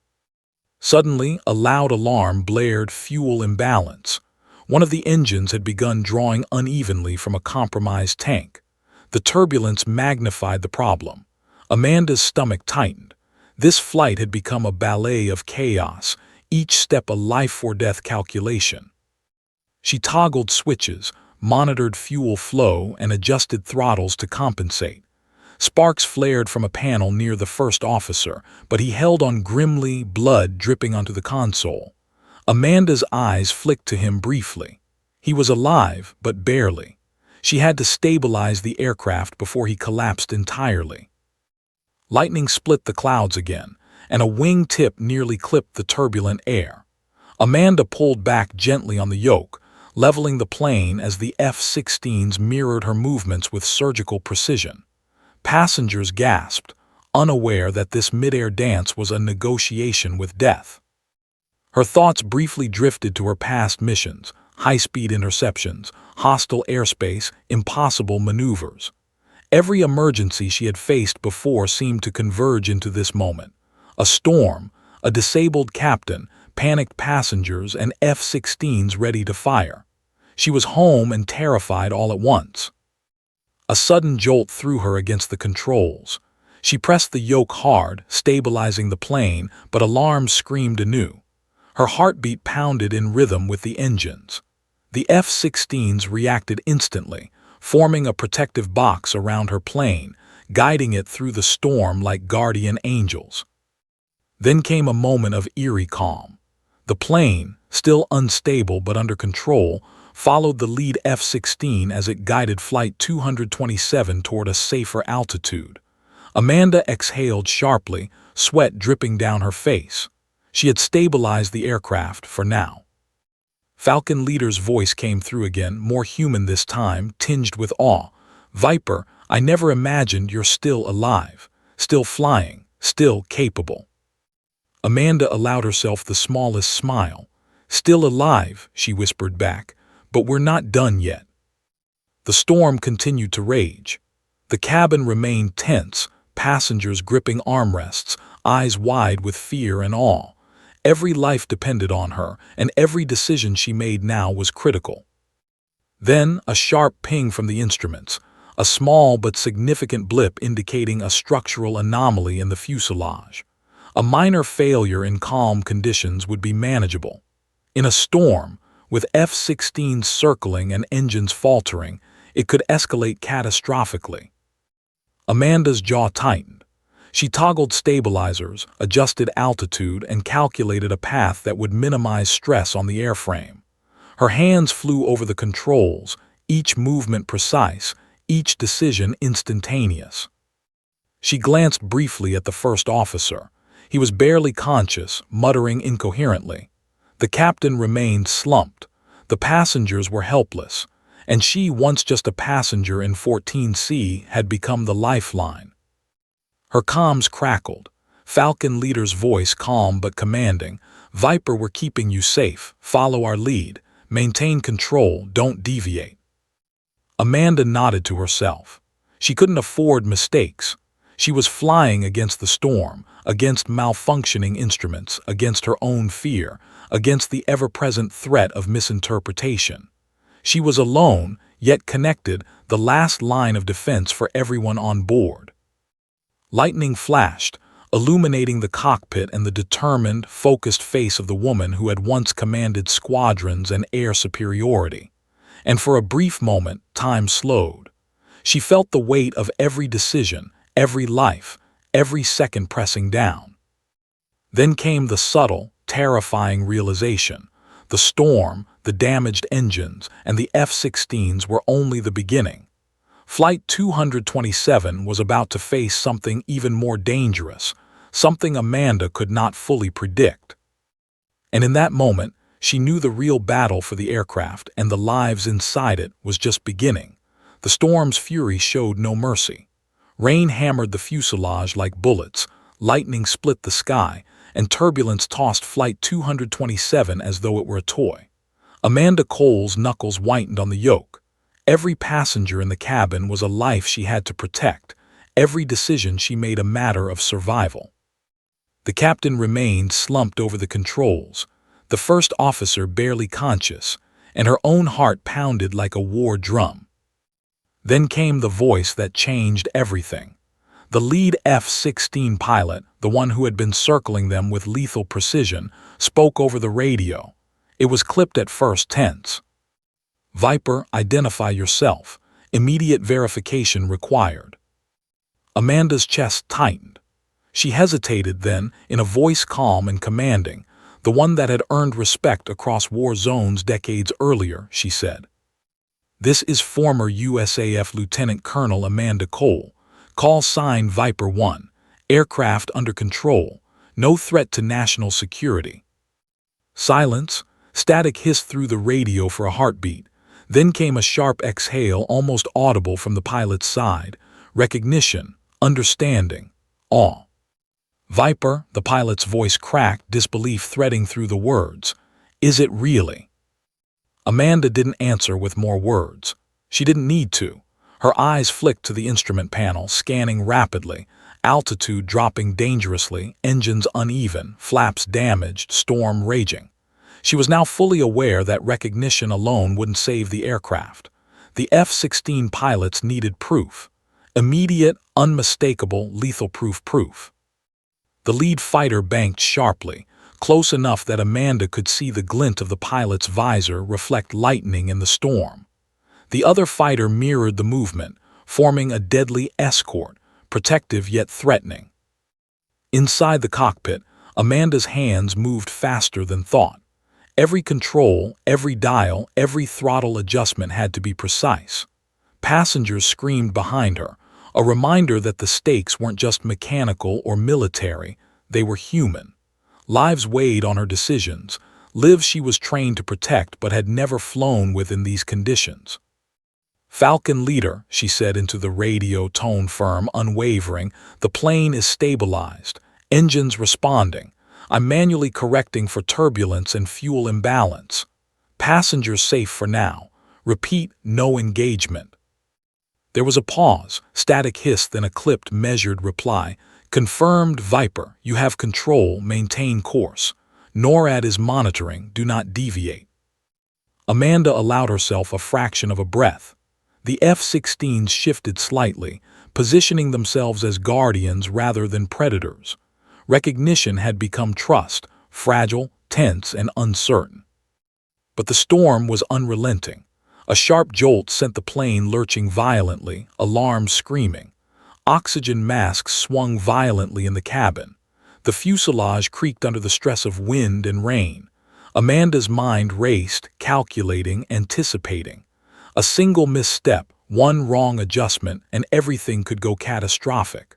Suddenly, a loud alarm blared: fuel imbalance. One of the engines had begun drawing unevenly from a compromised tank. The turbulence magnified the problem. Amanda's stomach tightened. This flight had become a ballet of chaos, each step a life-or-death calculation. She toggled switches, monitored fuel flow, and adjusted throttles to compensate. Sparks flared from a panel near the first officer, but he held on grimly, blood dripping onto the console. Amanda's eyes flicked to him briefly. He was alive, but barely. She had to stabilize the aircraft before he collapsed entirely. Lightning split the clouds again, and a wing tip nearly clipped the turbulent air. Amanda pulled back gently on the yoke, leveling the plane as the F-16s mirrored her movements with surgical precision. Passengers gasped, unaware that this mid-air dance was a negotiation with death. Her thoughts briefly drifted to her past missions: high-speed interceptions, hostile airspace, impossible maneuvers. Every emergency she had faced before seemed to converge into this moment. A storm, a disabled captain, panicked passengers, and F-16s ready to fire. She was home and terrified all at once. A sudden jolt threw her against the controls. She pressed the yoke hard, stabilizing the plane, but alarms screamed anew. Her heartbeat pounded in rhythm with the engines. The F-16s reacted instantly, forming a protective box around her plane, guiding it through the storm like guardian angels. Then came a moment of eerie calm. The plane, still unstable but under control, followed the lead F-16 as it guided Flight 227 toward a safer altitude. Amanda exhaled sharply, sweat dripping down her face. She had stabilized the aircraft for now. Falcon leader's voice came through again, more human this time, tinged with awe. "Viper, I never imagined you're still alive, still flying, still capable." Amanda allowed herself the smallest smile. "Still alive," she whispered back, "but we're not done yet." The storm continued to rage. The cabin remained tense, passengers gripping armrests, eyes wide with fear and awe. Every life depended on her, and every decision she made now was critical. Then, a sharp ping from the instruments, a small but significant blip indicating a structural anomaly in the fuselage. A minor failure in calm conditions would be manageable. In a storm, with F-16s circling and engines faltering, it could escalate catastrophically. Amanda's jaw tightened. She toggled stabilizers, adjusted altitude, and calculated a path that would minimize stress on the airframe. Her hands flew over the controls, each movement precise, each decision instantaneous. She glanced briefly at the first officer. He was barely conscious, muttering incoherently. The captain remained slumped. The passengers were helpless, and she, once just a passenger in 14C, had become the lifeline. Her comms crackled. Falcon leader's voice calm but commanding. "Viper, we're keeping you safe. Follow our lead. Maintain control, don't deviate." Amanda nodded to herself. She couldn't afford mistakes. She was flying against the storm, against malfunctioning instruments, against her own fear, against the ever-present threat of misinterpretation. She was alone, yet connected, the last line of defense for everyone on board. Lightning flashed, illuminating the cockpit and the determined, focused face of the woman who had once commanded squadrons and air superiority. And for a brief moment, time slowed. She felt the weight of every decision, every life, every second pressing down. Then came the subtle, terrifying realization. The storm, the damaged engines, and the F-16s were only the beginning. Flight 227 was about to face something even more dangerous, something Amanda could not fully predict. And in that moment, she knew the real battle for the aircraft and the lives inside it was just beginning. The storm's fury showed no mercy. Rain hammered the fuselage like bullets, lightning split the sky, and turbulence tossed Flight 227 as though it were a toy. Amanda Cole's knuckles whitened on the yoke. Every passenger in the cabin was a life she had to protect. Every decision she made a matter of survival. The captain remained slumped over the controls, the first officer barely conscious, and her own heart pounded like a war drum. Then came the voice that changed everything. The lead F-16 pilot, the one who had been circling them with lethal precision, spoke over the radio. It was clipped at first tense. "Viper, identify yourself. Immediate verification required." Amanda's chest tightened. She hesitated then, in a voice calm and commanding, the one that had earned respect across war zones decades earlier, she said. "This is former USAF Lieutenant Colonel Amanda Cole. Call sign Viper 1. Aircraft under control. No threat to national security." Silence. Static hissed through the radio for a heartbeat. Then came a sharp exhale, almost audible from the pilot's side. Recognition, understanding, awe. "Viper," the pilot's voice cracked, disbelief threading through the words. "Is it really?" Amanda didn't answer with more words. She didn't need to. Her eyes flicked to the instrument panel, scanning rapidly, altitude dropping dangerously, engines uneven, flaps damaged, storm raging. She was now fully aware that recognition alone wouldn't save the aircraft. The F-16 pilots needed proof. Immediate, unmistakable, lethal-proof proof. The lead fighter banked sharply, close enough that Amanda could see the glint of the pilot's visor reflect lightning in the storm. The other fighter mirrored the movement, forming a deadly escort, protective yet threatening. Inside the cockpit, Amanda's hands moved faster than thought. Every control, every dial, every throttle adjustment had to be precise. Passengers screamed behind her, a reminder that the stakes weren't just mechanical or military, they were human. Lives weighed on her decisions, lives she was trained to protect but had never flown with in these conditions. "Falcon leader," she said into the radio, tone firm, unwavering, "the plane is stabilized, engines responding. I'm manually correcting for turbulence and fuel imbalance. Passengers safe for now. Repeat, no engagement." There was a pause, static hiss, then a clipped, measured reply. "Confirmed, Viper. You have control, maintain course. NORAD is monitoring, do not deviate." Amanda allowed herself a fraction of a breath. The F-16s shifted slightly, positioning themselves as guardians rather than predators. Recognition had become trust, fragile, tense, and uncertain. But the storm was unrelenting. A sharp jolt sent the plane lurching violently, alarms screaming. Oxygen masks swung violently in the cabin. The fuselage creaked under the stress of wind and rain. Amanda's mind raced, calculating, anticipating. A single misstep, one wrong adjustment, and everything could go catastrophic.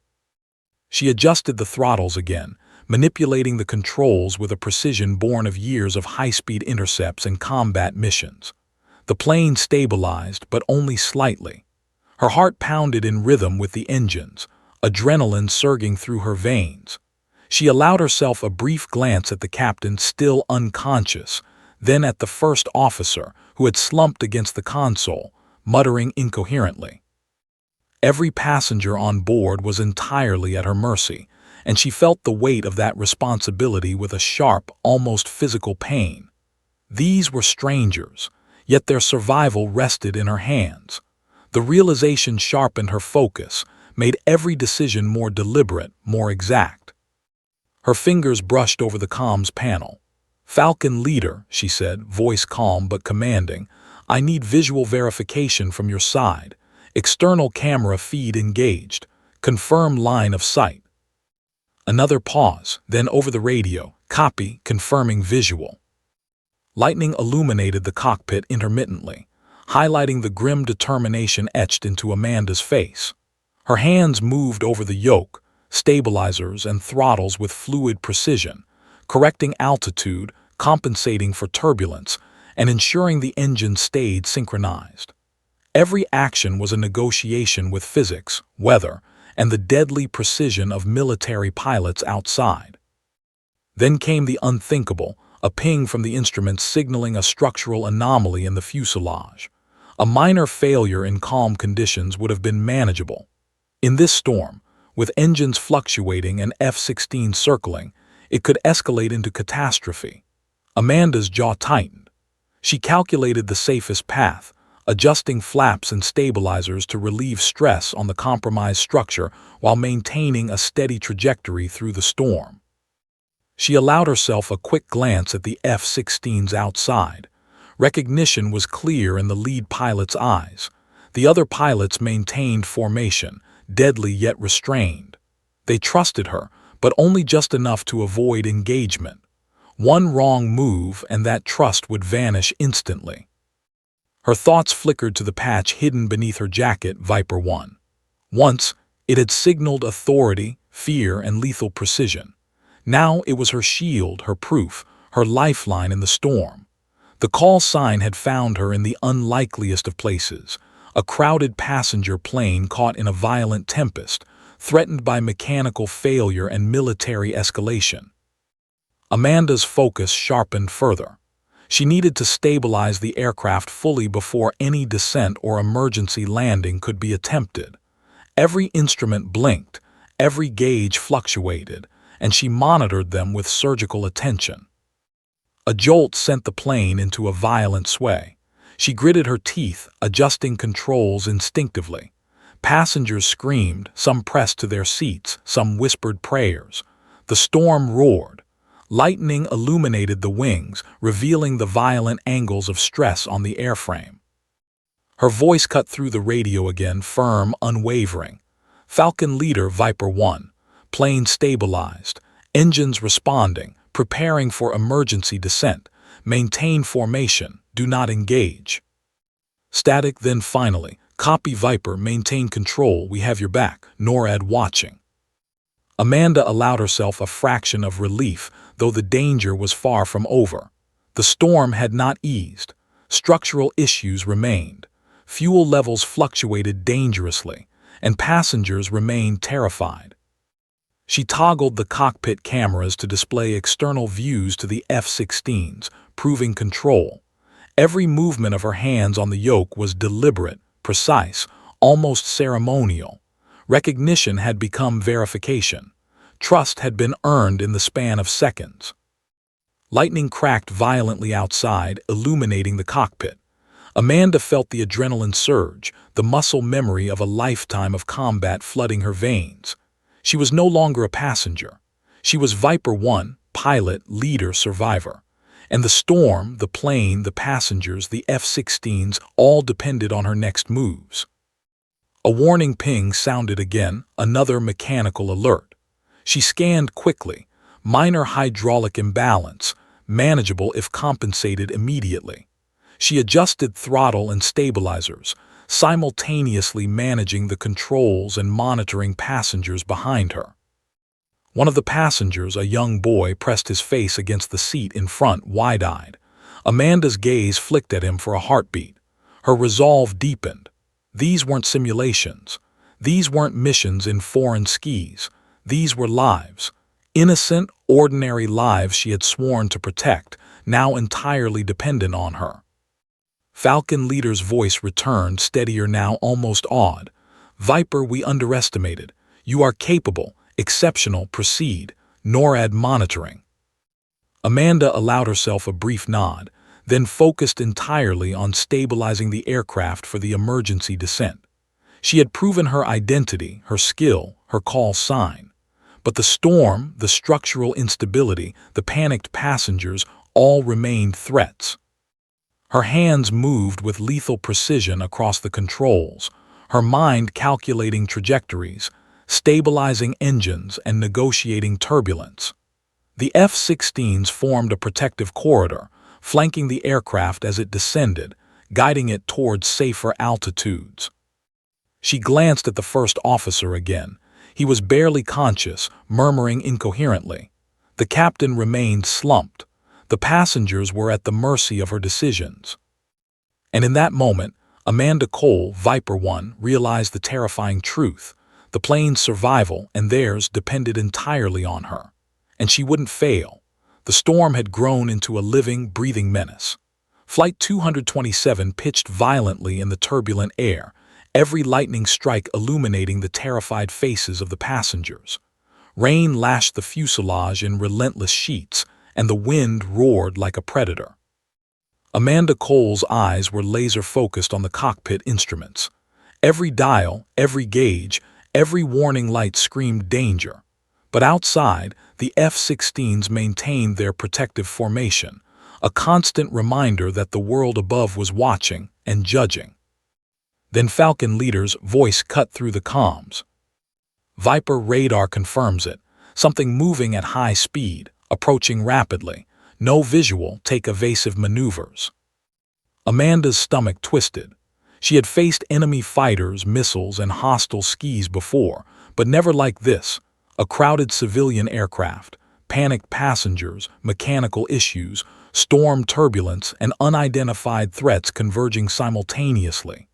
She adjusted the throttles again, manipulating the controls with a precision born of years of high-speed intercepts and combat missions. The plane stabilized, but only slightly. Her heart pounded in rhythm with the engines, adrenaline surging through her veins. She allowed herself a brief glance at the captain still unconscious, then at the first officer who had slumped against the console, muttering incoherently. Every passenger on board was entirely at her mercy, and she felt the weight of that responsibility with a sharp, almost physical pain. These were strangers, yet their survival rested in her hands. The realization sharpened her focus, made every decision more deliberate, more exact. Her fingers brushed over the comms panel. "Falcon Leader," she said, voice calm but commanding, "I need visual verification from your side. External camera feed engaged. Confirm line of sight." Another pause, then over the radio, "Copy, confirming visual." Lightning illuminated the cockpit intermittently, highlighting the grim determination etched into Amanda's face. Her hands moved over the yoke, stabilizers and throttles with fluid precision, correcting altitude, compensating for turbulence, and ensuring the engine stayed synchronized. Every action was a negotiation with physics, weather, and the deadly precision of military pilots outside. Then came the unthinkable, a ping from the instruments signaling a structural anomaly in the fuselage. A minor failure in calm conditions would have been manageable. In this storm, with engines fluctuating and F-16 circling, it could escalate into catastrophe. Amanda's jaw tightened. She calculated the safest path, adjusting flaps and stabilizers to relieve stress on the compromised structure while maintaining a steady trajectory through the storm. She allowed herself a quick glance at the F-16s outside. Recognition was clear in the lead pilot's eyes. The other pilots maintained formation, deadly yet restrained. They trusted her, but only just enough to avoid engagement. One wrong move and that trust would vanish instantly. Her thoughts flickered to the patch hidden beneath her jacket, Viper 1. Once, it had signaled authority, fear, and lethal precision. Now it was her shield, her proof, her lifeline in the storm. The call sign had found her in the unlikeliest of places, a crowded passenger plane caught in a violent tempest, threatened by mechanical failure and military escalation. Amanda's focus sharpened further. She needed to stabilize the aircraft fully before any descent or emergency landing could be attempted. Every instrument blinked, every gauge fluctuated, and she monitored them with surgical attention. A jolt sent the plane into a violent sway. She gritted her teeth, adjusting controls instinctively. Passengers screamed, some pressed to their seats, some whispered prayers. The storm roared. Lightning illuminated the wings, revealing the violent angles of stress on the airframe. Her voice cut through the radio again, firm, unwavering. "Falcon Leader, Viper 1. Plane stabilized. Engines responding, preparing for emergency descent. Maintain formation. Do not engage." Static, then finally, "Copy Viper, maintain control, we have your back, NORAD watching." Amanda allowed herself a fraction of relief, though the danger was far from over. The storm had not eased. Structural issues remained. Fuel levels fluctuated dangerously, and passengers remained terrified. She toggled the cockpit cameras to display external views to the F-16s, proving control. Every movement of her hands on the yoke was deliberate, precise, almost ceremonial. Recognition had become verification. Trust had been earned in the span of seconds. Lightning cracked violently outside, illuminating the cockpit. Amanda felt the adrenaline surge, the muscle memory of a lifetime of combat flooding her veins. She was no longer a passenger. She was Viper 1, pilot, leader, survivor. And the storm, the plane, the passengers, the F-16s all depended on her next moves. A warning ping sounded again, another mechanical alert. She scanned quickly. Minor hydraulic imbalance, manageable if compensated immediately. She adjusted throttle and stabilizers, simultaneously managing the controls and monitoring passengers behind her. One of the passengers, a young boy, pressed his face against the seat in front, wide-eyed. Amanda's gaze flicked at him for a heartbeat. Her resolve deepened. These weren't simulations. These weren't missions in foreign skis. These were lives. Innocent, ordinary lives she had sworn to protect, now entirely dependent on her. Falcon Leader's voice returned, steadier now, almost awed. "Viper, we underestimated. You are capable, exceptional, proceed. NORAD monitoring." Amanda allowed herself a brief nod, then focused entirely on stabilizing the aircraft for the emergency descent. She had proven her identity, her skill, her call sign. But the storm, the structural instability, the panicked passengers all remained threats. Her hands moved with lethal precision across the controls, her mind calculating trajectories, stabilizing engines, and negotiating turbulence. The F-16s formed a protective corridor, flanking the aircraft as it descended, guiding it towards safer altitudes. She glanced at the first officer again. He was barely conscious, murmuring incoherently. The captain remained slumped. The passengers were at the mercy of her decisions. And in that moment, Amanda Cole, Viper 1, realized the terrifying truth. The plane's survival and theirs depended entirely on her. And she wouldn't fail. The storm had grown into a living, breathing menace. Flight 227 pitched violently in the turbulent air, every lightning strike illuminating the terrified faces of the passengers. Rain lashed the fuselage in relentless sheets, and the wind roared like a predator. Amanda Cole's eyes were laser-focused on the cockpit instruments. Every dial, every gauge, every warning light screamed danger. But outside, the F-16s maintained their protective formation, a constant reminder that the world above was watching and judging. Then Falcon Leader's voice cut through the comms. "Viper, radar confirms it. Something moving at high speed, approaching rapidly. No visual, take evasive maneuvers." Amanda's stomach twisted. She had faced enemy fighters, missiles, and hostile skis before, but never like this. A crowded civilian aircraft, panicked passengers, mechanical issues, storm turbulence, and unidentified threats converging simultaneously.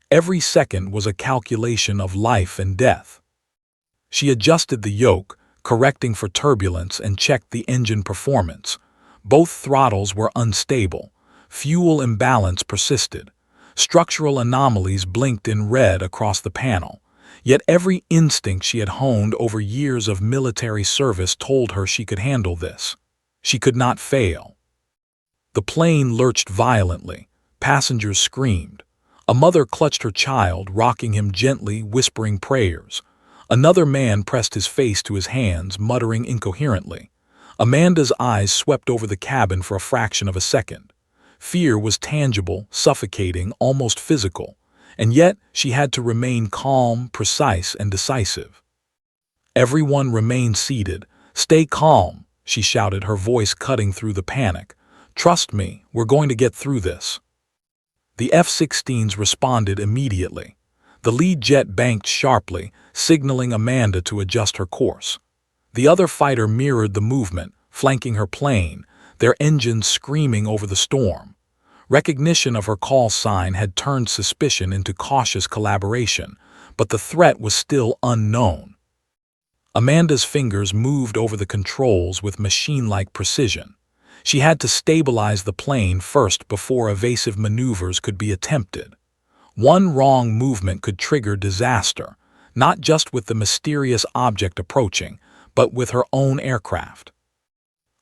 Every second was a calculation of life and death. She adjusted the yoke, correcting for turbulence, and checked the engine performance. Both throttles were unstable. Fuel imbalance persisted. Structural anomalies blinked in red across the panel. Yet every instinct she had honed over years of military service told her she could handle this. She could not fail. The plane lurched violently. Passengers screamed. A mother clutched her child, rocking him gently, whispering prayers. Another man pressed his face to his hands, muttering incoherently. Amanda's eyes swept over the cabin for a fraction of a second. Fear was tangible, suffocating, almost physical. And yet she had to remain calm, precise, and decisive. Everyone remained seated. "Stay calm," she shouted, her voice cutting through the panic. "Trust me, we're going to get through this." The F-16s responded immediately. The lead jet banked sharply, signaling Amanda to adjust her course. The other fighter mirrored the movement, flanking her plane, their engines screaming over the storm. Recognition of her call sign had turned suspicion into cautious collaboration, but the threat was still unknown. Amanda's fingers moved over the controls with machine-like precision. She had to stabilize the plane first before evasive maneuvers could be attempted. One wrong movement could trigger disaster, not just with the mysterious object approaching, but with her own aircraft.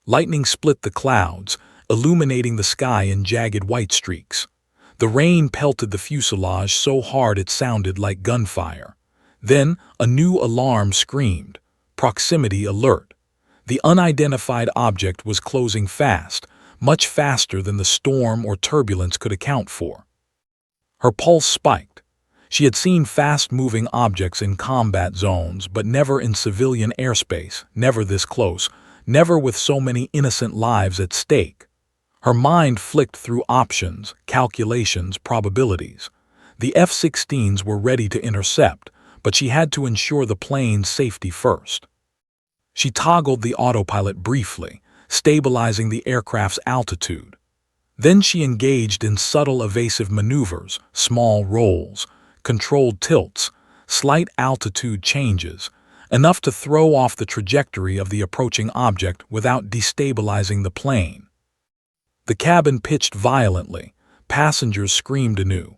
Lightning split the clouds, illuminating the sky in jagged white streaks. The rain pelted the fuselage so hard it sounded like gunfire. Then a new alarm screamed, proximity alert. The unidentified object was closing fast, much faster than the storm or turbulence could account for. Her pulse spiked. She had seen fast-moving objects in combat zones, but never in civilian airspace, never this close, never with so many innocent lives at stake. Her mind flicked through options, calculations, probabilities. The F-16s were ready to intercept, but she had to ensure the plane's safety first. She toggled the autopilot briefly, stabilizing the aircraft's altitude. Then she engaged in subtle evasive maneuvers, small rolls, controlled tilts, slight altitude changes, enough to throw off the trajectory of the approaching object without destabilizing the plane. The cabin pitched violently. Passengers screamed anew.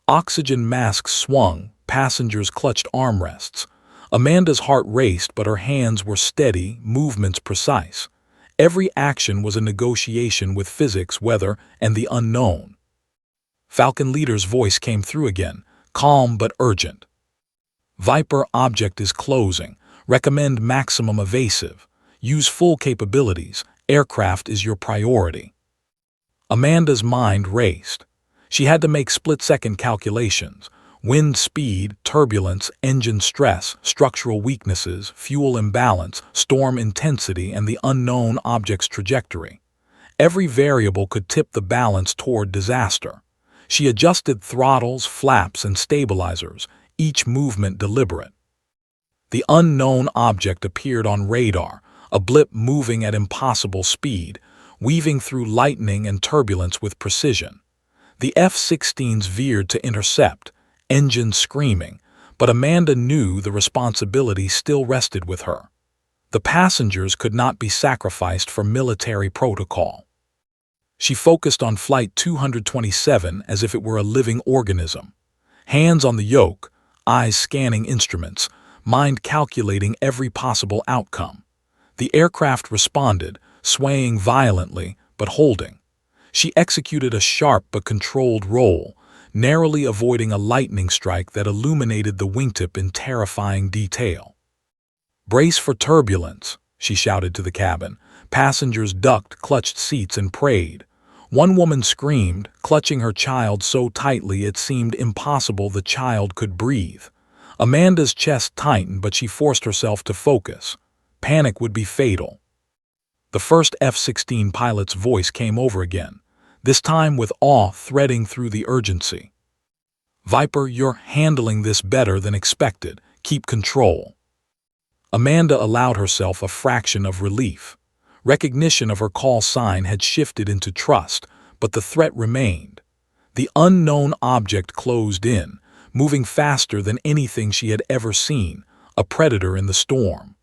Oxygen masks swung. Passengers clutched armrests. Amanda's heart raced, but her hands were steady, movements precise. Every action was a negotiation with physics, weather, and the unknown. Falcon Leader's voice came through again, calm but urgent. Viper object is closing. Recommend maximum evasive. Use full capabilities. Aircraft is your priority. Amanda's mind raced. She had to make split-second calculations. Wind speed, turbulence, engine stress, structural weaknesses, fuel imbalance, storm intensity, and the unknown object's trajectory. Every variable could tip the balance toward disaster. She adjusted throttles, flaps, and stabilizers, each movement deliberate. The unknown object appeared on radar, a blip moving at impossible speed, weaving through lightning and turbulence with precision. The F-16s veered to intercept, engines screaming, but Amanda knew the responsibility still rested with her. The passengers could not be sacrificed for military protocol. She focused on Flight 227 as if it were a living organism. Hands on the yoke, eyes scanning instruments, mind calculating every possible outcome. The aircraft responded, swaying violently, but holding. She executed a sharp but controlled roll, narrowly avoiding a lightning strike that illuminated the wingtip in terrifying detail. "Brace for turbulence," she shouted to the cabin. Passengers ducked, clutched seats, and prayed. One woman screamed, clutching her child so tightly it seemed impossible the child could breathe. Amanda's chest tightened, but she forced herself to focus. Panic would be fatal. The first F-16 pilot's voice came over again, this time with awe threading through the urgency. "Viper, you're handling this better than expected. Keep control." Amanda allowed herself a fraction of relief. Recognition of her call sign had shifted into trust, but the threat remained. The unknown object closed in, moving faster than anything she had ever seen, a predator in the storm.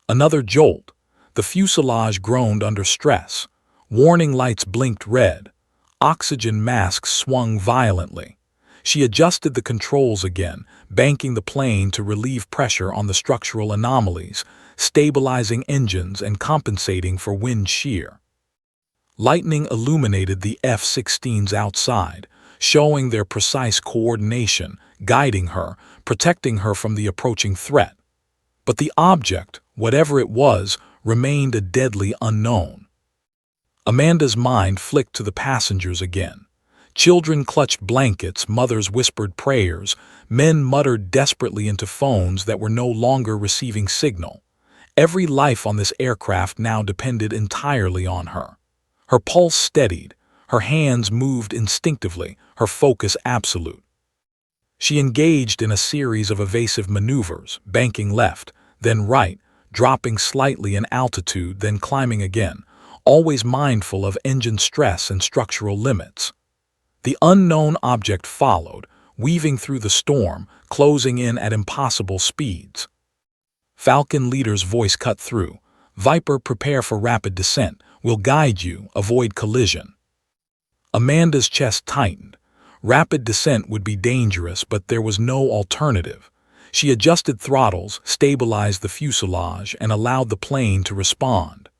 Another jolt. The fuselage groaned under stress. Warning lights blinked red. Oxygen masks swung violently. She adjusted the controls again, banking the plane to relieve pressure on the structural anomalies, stabilizing engines and compensating for wind shear. Lightning illuminated the F-16s outside, showing their precise coordination, guiding her, protecting her from the approaching threat. But the object, whatever it was, remained a deadly unknown. Amanda's mind flicked to the passengers again. Children clutched blankets, mothers whispered prayers, men muttered desperately into phones that were no longer receiving signal. Every life on this aircraft now depended entirely on her. Her pulse steadied, her hands moved instinctively, her focus absolute. She engaged in a series of evasive maneuvers, banking left, then right, dropping slightly in altitude, then climbing again, always mindful of engine stress and structural limits. The unknown object followed, weaving through the storm, closing in at impossible speeds. Falcon Leader's voice cut through. "Viper, prepare for rapid descent. We'll guide you, avoid collision." Amanda's chest tightened. Rapid descent would be dangerous, but there was no alternative. She adjusted throttles, stabilized the fuselage, and allowed the plane to respond.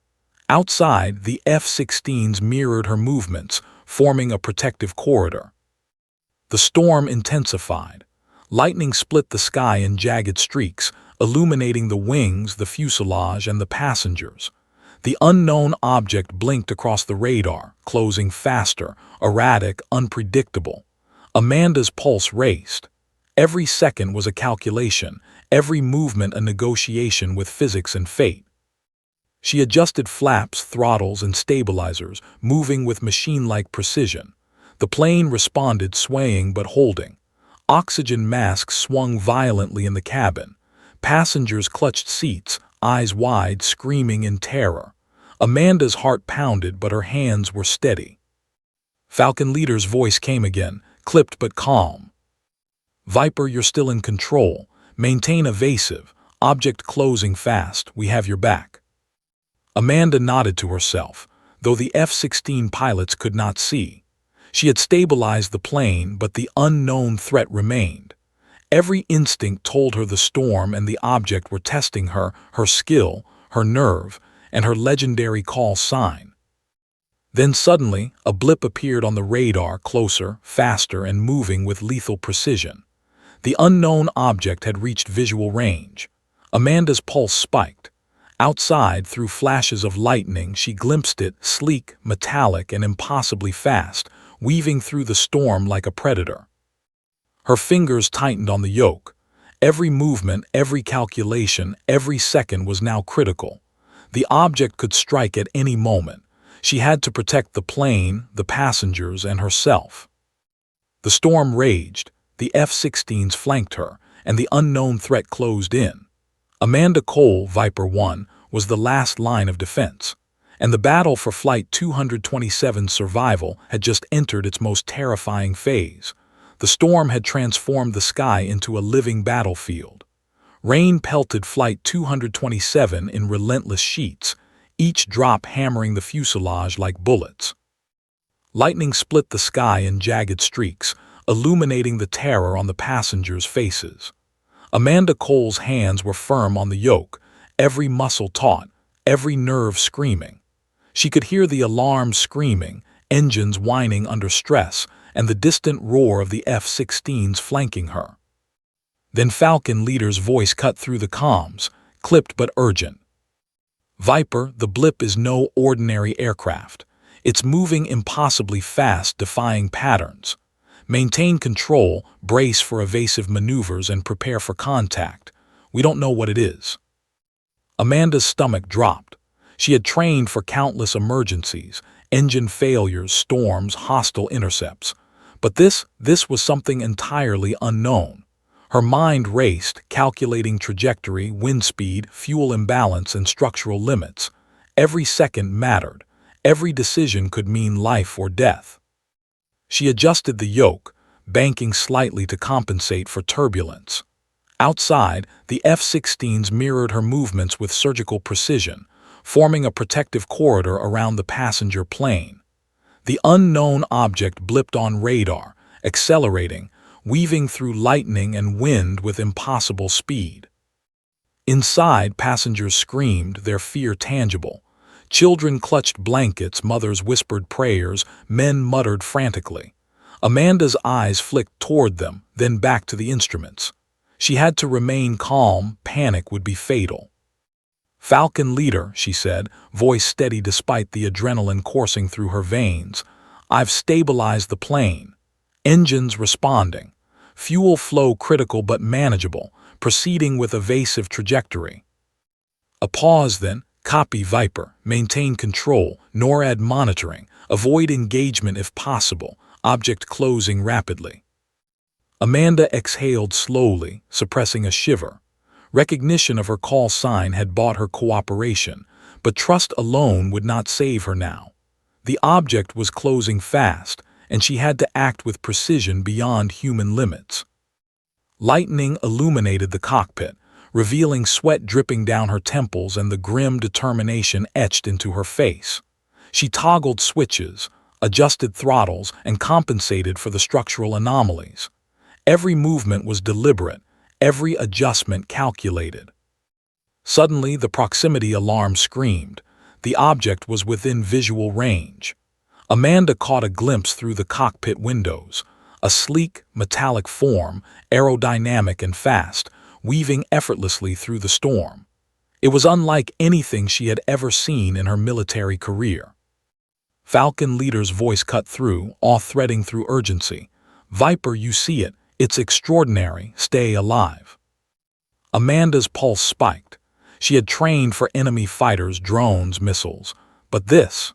Outside, the F-16s mirrored her movements, forming a protective corridor. The storm intensified. Lightning split the sky in jagged streaks, illuminating the wings, the fuselage, and the passengers. The unknown object blinked across the radar, closing faster, erratic, unpredictable. Amanda's pulse raced. Every second was a calculation, every movement a negotiation with physics and fate. She adjusted flaps, throttles, and stabilizers, moving with machine-like precision. The plane responded, swaying but holding. Oxygen masks swung violently in the cabin. Passengers clutched seats, eyes wide, screaming in terror. Amanda's heart pounded, but her hands were steady. Falcon Leader's voice came again, clipped but calm. "Viper, you're still in control. Maintain evasive. Object closing fast. We have your back." Amanda nodded to herself, though the F-16 pilots could not see. She had stabilized the plane, but the unknown threat remained. Every instinct told her the storm and the object were testing her skill, her nerve, and her legendary call sign. Then suddenly, a blip appeared on the radar, closer, faster, and moving with lethal precision. The unknown object had reached visual range. Amanda's pulse spiked. Outside, through flashes of lightning, she glimpsed it, sleek, metallic, and impossibly fast, weaving through the storm like a predator. Her fingers tightened on the yoke. Every movement, every calculation, every second was now critical. The object could strike at any moment. She had to protect the plane, the passengers, and herself. The storm raged. The F-16s flanked her, and the unknown threat closed in. Amanda Cole, Viper 1, was the last line of defense, and the battle for Flight 227's survival had just entered its most terrifying phase. The storm had transformed the sky into a living battlefield. Rain pelted Flight 227 in relentless sheets, each drop hammering the fuselage like bullets. Lightning split the sky in jagged streaks, illuminating the terror on the passengers' faces. Amanda Cole's hands were firm on the yoke, every muscle taut, every nerve screaming. She could hear the alarms screaming, engines whining under stress, and the distant roar of the F-16s flanking her. Then Falcon Leader's voice cut through the comms, clipped but urgent. "Viper, the blip is no ordinary aircraft. It's moving impossibly fast, defying patterns. Maintain control, brace for evasive maneuvers, and prepare for contact. We don't know what it is." Amanda's stomach dropped. She had trained for countless emergencies, engine failures, storms, hostile intercepts. But this was something entirely unknown. Her mind raced, calculating trajectory, wind speed, fuel imbalance, and structural limits. Every second mattered. Every decision could mean life or death. She adjusted the yoke, banking slightly to compensate for turbulence. Outside, the F-16s mirrored her movements with surgical precision, forming a protective corridor around the passenger plane. The unknown object blipped on radar, accelerating, weaving through lightning and wind with impossible speed. Inside, passengers screamed, their fear tangible. Children clutched blankets, mothers whispered prayers, men muttered frantically. Amanda's eyes flicked toward them, then back to the instruments. She had to remain calm, panic would be fatal. "Falcon Leader," she said, voice steady despite the adrenaline coursing through her veins. "I've stabilized the plane. Engines responding. Fuel flow critical but manageable, proceeding with evasive trajectory." A pause then. "Copy, Viper. Maintain control, NORAD monitoring. Avoid engagement if possible. Object closing rapidly." Amanda exhaled slowly, suppressing a shiver. Recognition of her call sign had bought her cooperation, but trust alone would not save her now. The object was closing fast, and she had to act with precision beyond human limits. Lightning illuminated the cockpit, revealing sweat dripping down her temples and the grim determination etched into her face. She toggled switches, adjusted throttles, and compensated for the structural anomalies. Every movement was deliberate, every adjustment calculated. Suddenly, the proximity alarm screamed. The object was within visual range. Amanda caught a glimpse through the cockpit windows. A sleek, metallic form, aerodynamic and fast, weaving effortlessly through the storm. It was unlike anything she had ever seen in her military career. Falcon Leader's voice cut through, awe threading through urgency. "Viper, you see it. It's extraordinary. Stay alive. Amanda's pulse spiked. She had trained for enemy fighters, drones, missiles. But this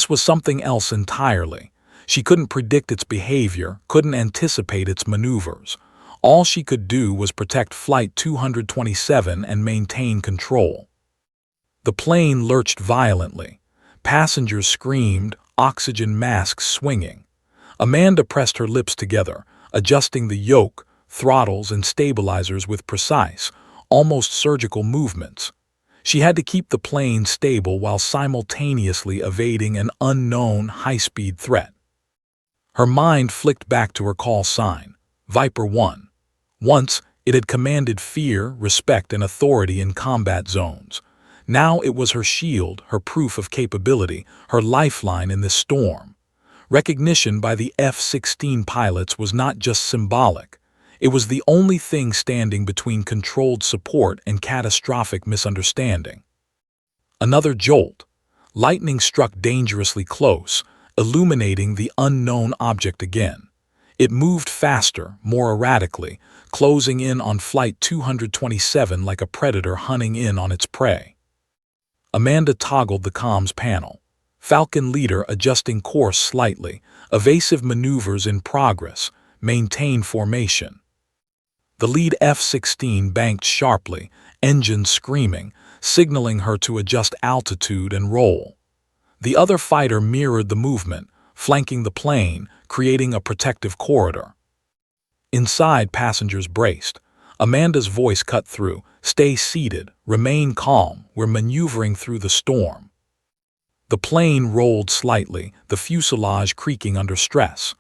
was something else entirely. She couldn't predict its behavior, couldn't anticipate its maneuvers. All she could do was protect Flight 227 and maintain control. The plane lurched violently. Passengers screamed, oxygen masks swinging. Amanda pressed her lips together, adjusting the yoke, throttles, and stabilizers with precise, almost surgical movements. She had to keep the plane stable while simultaneously evading an unknown high-speed threat. Her mind flicked back to her call sign, Viper 1. Once, it had commanded fear, respect, and authority in combat zones. Now it was her shield, her proof of capability, her lifeline in this storm. Recognition by the F-16 pilots was not just symbolic. It was the only thing standing between controlled support and catastrophic misunderstanding. Another jolt. Lightning struck dangerously close, illuminating the unknown object again. It moved faster, more erratically, closing in on Flight 227 like a predator hunting in on its prey. Amanda toggled the comms panel. Falcon leader adjusting course slightly, evasive maneuvers in progress, maintain formation. The lead F-16 banked sharply, engines screaming, signaling her to adjust altitude and roll. The other fighter mirrored the movement, flanking the plane, creating a protective corridor. Inside, passengers braced. Amanda's voice cut through. Stay seated, remain calm, we're maneuvering through the storm. The plane rolled slightly, the fuselage creaking under stress.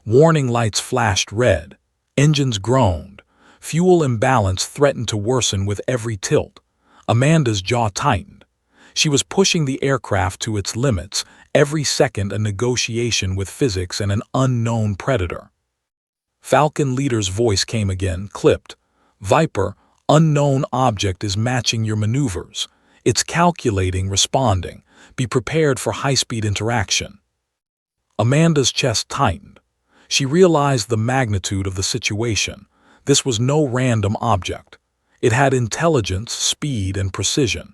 Warning lights flashed red. Engines groaned. Fuel imbalance threatened to worsen with every tilt. Amanda's jaw tightened. She was pushing the aircraft to its limits, every second a negotiation with physics and an unknown predator. Falcon leader's voice came again, clipped. Viper, unknown object is matching your maneuvers. It's calculating, responding. Be prepared for high-speed interaction. Amanda's chest tightened. She realized the magnitude of the situation. This was no random object. It had intelligence, speed, and precision.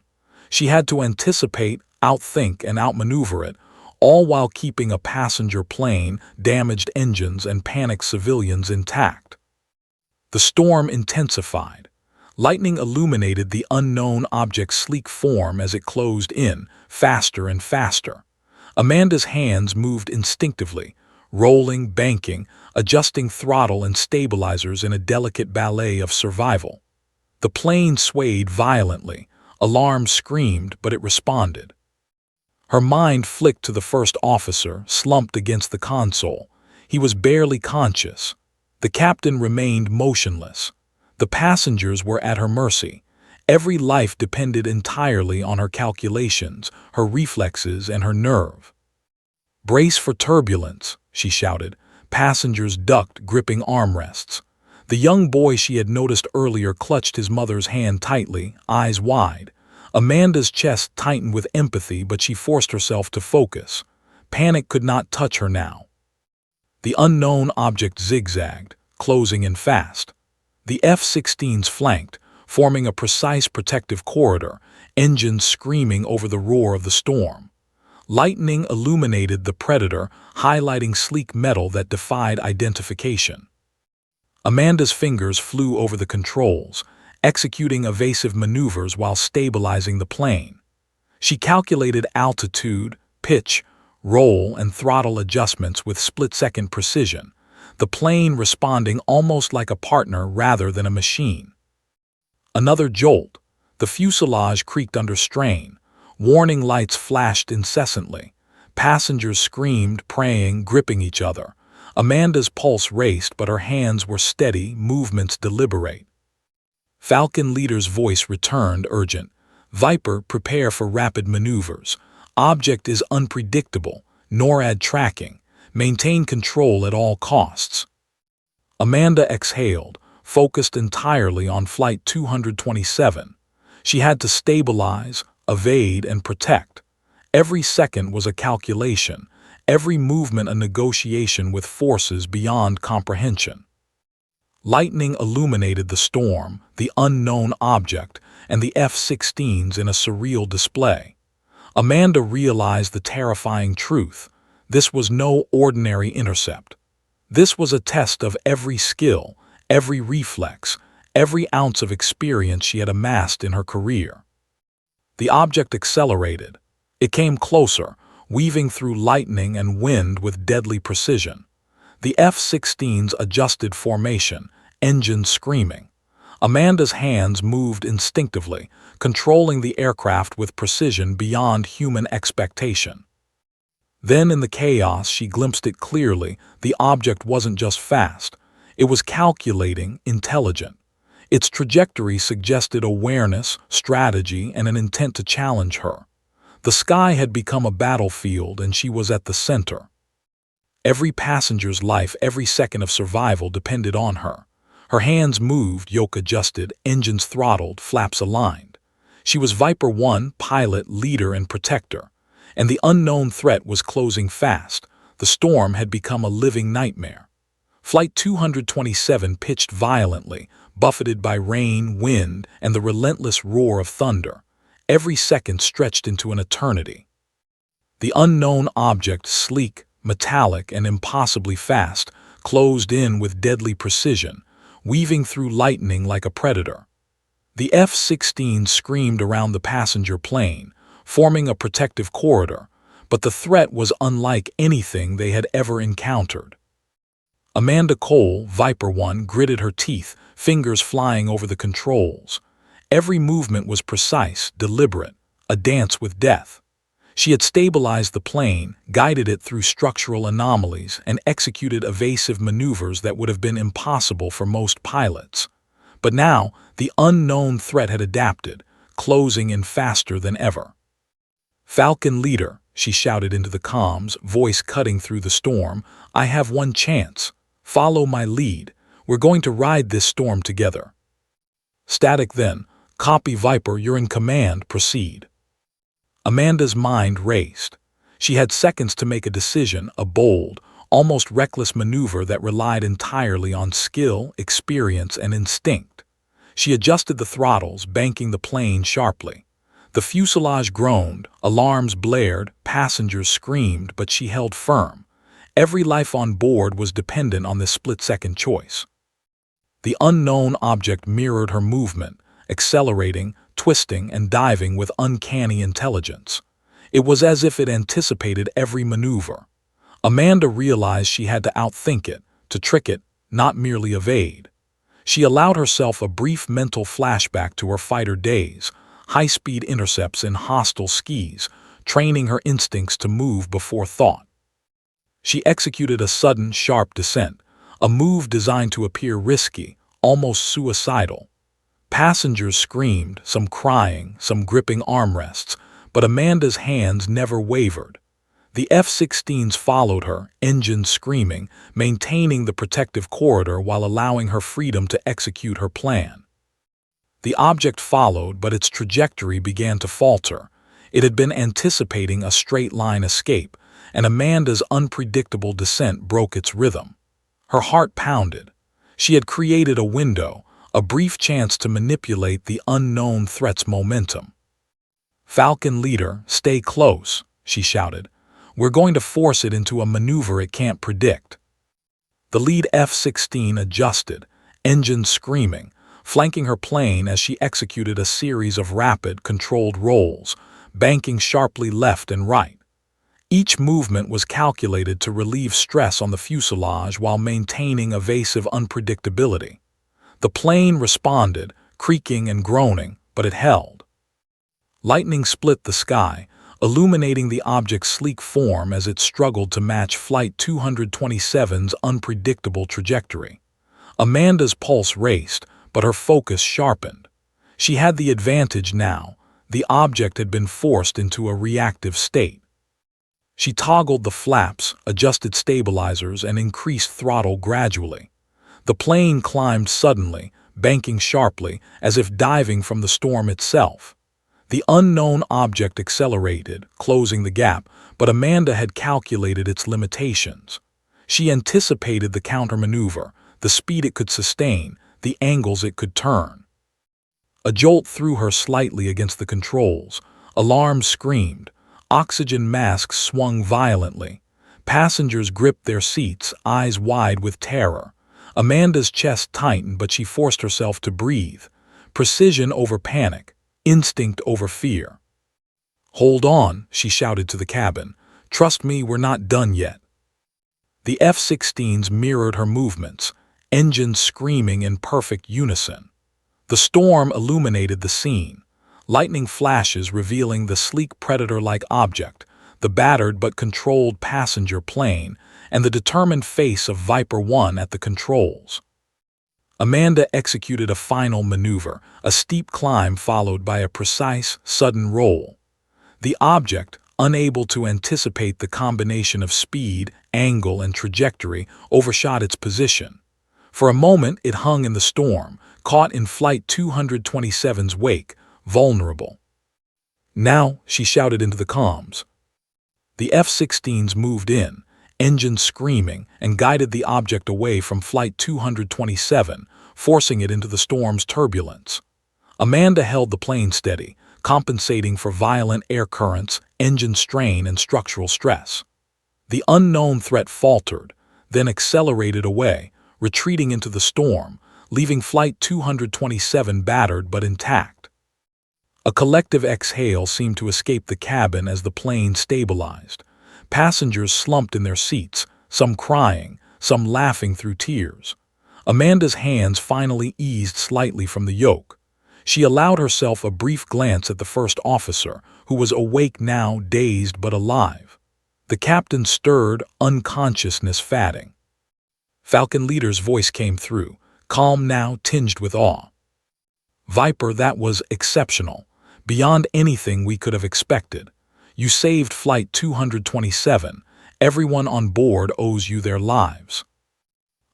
She had to anticipate, outthink, and outmaneuver it, all while keeping a passenger plane, damaged engines, and panicked civilians intact. The storm intensified. Lightning illuminated the unknown object's sleek form as it closed in, faster and faster. Amanda's hands moved instinctively, rolling, banking, adjusting throttle and stabilizers in a delicate ballet of survival. The plane swayed violently. Alarms screamed, but it responded. Her mind flicked to the first officer, slumped against the console. He was barely conscious. The captain remained motionless. The passengers were at her mercy. Every life depended entirely on her calculations, her reflexes, and her nerve. "Brace for turbulence," she shouted. Passengers ducked, gripping armrests. The young boy she had noticed earlier clutched his mother's hand tightly, eyes wide. Amanda's chest tightened with empathy, but she forced herself to focus. Panic could not touch her now. The unknown object zigzagged, closing in fast. The F-16s flanked, forming a precise protective corridor, engines screaming over the roar of the storm. Lightning illuminated the predator, highlighting sleek metal that defied identification. Amanda's fingers flew over the controls, executing evasive maneuvers while stabilizing the plane. She calculated altitude, pitch, roll, and throttle adjustments with split-second precision, the plane responding almost like a partner rather than a machine. Another jolt. The fuselage creaked under strain. Warning lights flashed incessantly. Passengers screamed, praying, gripping each other. Amanda's pulse raced, but her hands were steady, movements deliberate. Falcon leader's voice returned, urgent. "Viper, prepare for rapid maneuvers. Object is unpredictable. NORAD tracking. Maintain control at all costs." Amanda exhaled, focused entirely on Flight 227. She had to stabilize, evade, and protect. Every second was a calculation, every movement a negotiation with forces beyond comprehension. Lightning illuminated the storm, the unknown object, and the F-16s in a surreal display. Amanda realized the terrifying truth. This was no ordinary intercept. This was a test of every skill, every reflex, every ounce of experience she had amassed in her career. The object accelerated. It came closer, weaving through lightning and wind with deadly precision. The F-16s adjusted formation, engines screaming. Amanda's hands moved instinctively, controlling the aircraft with precision beyond human expectation. Then in the chaos she glimpsed it clearly. The object wasn't just fast. It was calculating, intelligent. Its trajectory suggested awareness, strategy, and an intent to challenge her. The sky had become a battlefield, and she was at the center. Every passenger's life, every second of survival depended on her. Her hands moved, yoke adjusted, engines throttled, flaps aligned. She was Viper 1, pilot, leader, and protector. And the unknown threat was closing fast. The storm had become a living nightmare. Flight 227 pitched violently, buffeted by rain, wind, and the relentless roar of thunder. Every second stretched into an eternity. The unknown object, sleek, metallic, and impossibly fast, closed in with deadly precision, weaving through lightning like a predator. The F-16 screamed around the passenger plane, forming a protective corridor, but the threat was unlike anything they had ever encountered. Amanda Cole, Viper 1, gritted her teeth, fingers flying over the controls. Every movement was precise, deliberate, a dance with death. She had stabilized the plane, guided it through structural anomalies, and executed evasive maneuvers that would have been impossible for most pilots. But now, the unknown threat had adapted, closing in faster than ever. "Falcon leader," she shouted into the comms, voice cutting through the storm, "I have one chance. Follow my lead. We're going to ride this storm together." Static then. "Copy Viper, you're in command, proceed." Amanda's mind raced. She had seconds to make a decision, a bold, almost reckless maneuver that relied entirely on skill, experience, and instinct. She adjusted the throttles, banking the plane sharply. The fuselage groaned, alarms blared, passengers screamed, but she held firm. Every life on board was dependent on this split-second choice. The unknown object mirrored her movement, accelerating, twisting, and diving with uncanny intelligence. It was as if it anticipated every maneuver. Amanda realized she had to outthink it, to trick it, not merely evade. She allowed herself a brief mental flashback to her fighter days, high-speed intercepts in hostile skies, training her instincts to move before thought. She executed a sudden, sharp descent, a move designed to appear risky, almost suicidal. Passengers screamed, some crying, some gripping armrests, but Amanda's hands never wavered. The F-16s followed her, engines screaming, maintaining the protective corridor while allowing her freedom to execute her plan. The object followed, but its trajectory began to falter. It had been anticipating a straight-line escape, and Amanda's unpredictable descent broke its rhythm. Her heart pounded. She had created a window, a brief chance to manipulate the unknown threat's momentum. "Falcon leader, stay close," she shouted. "We're going to force it into a maneuver it can't predict." The lead F-16 adjusted, engines screaming, flanking her plane as she executed a series of rapid, controlled rolls, banking sharply left and right. Each movement was calculated to relieve stress on the fuselage while maintaining evasive unpredictability. The plane responded, creaking and groaning, but it held. Lightning split the sky, illuminating the object's sleek form as it struggled to match Flight 227's unpredictable trajectory. Amanda's pulse raced, but her focus sharpened. She had the advantage now. The object had been forced into a reactive state. She toggled the flaps, adjusted stabilizers, and increased throttle gradually. The plane climbed suddenly, banking sharply, as if diving from the storm itself. The unknown object accelerated, closing the gap, but Amanda had calculated its limitations. She anticipated the countermaneuver, the speed it could sustain, the angles it could turn. A jolt threw her slightly against the controls. Alarms screamed. Oxygen masks swung violently. Passengers gripped their seats, eyes wide with terror. Amanda's chest tightened, but she forced herself to breathe. Precision over panic, instinct over fear. "Hold on," she shouted to the cabin. "Trust me, we're not done yet." The F-16s mirrored her movements, engines screaming in perfect unison. The storm illuminated the scene, lightning flashes revealing the sleek predator-like object, the battered but controlled passenger plane, and the determined face of Viper 1 at the controls. Amanda executed a final maneuver, a steep climb followed by a precise, sudden roll. The object, unable to anticipate the combination of speed, angle, and trajectory, overshot its position. For a moment it hung in the storm, caught in Flight 227's wake, vulnerable. "Now," she shouted into the comms. The F-16s moved in, engines screaming, and guided the object away from Flight 227, forcing it into the storm's turbulence. Amanda held the plane steady, compensating for violent air currents, engine strain, and structural stress. The unknown threat faltered, then accelerated away, retreating into the storm, leaving Flight 227 battered but intact. A collective exhale seemed to escape the cabin as the plane stabilized. Passengers slumped in their seats, some crying, some laughing through tears. Amanda's hands finally eased slightly from the yoke. She allowed herself a brief glance at the first officer, who was awake now, dazed but alive. The captain stirred, unconsciousness fading. Falcon Leader's voice came through, calm now, tinged with awe. "Viper, that was exceptional, beyond anything we could have expected. You saved Flight 227. Everyone on board owes you their lives."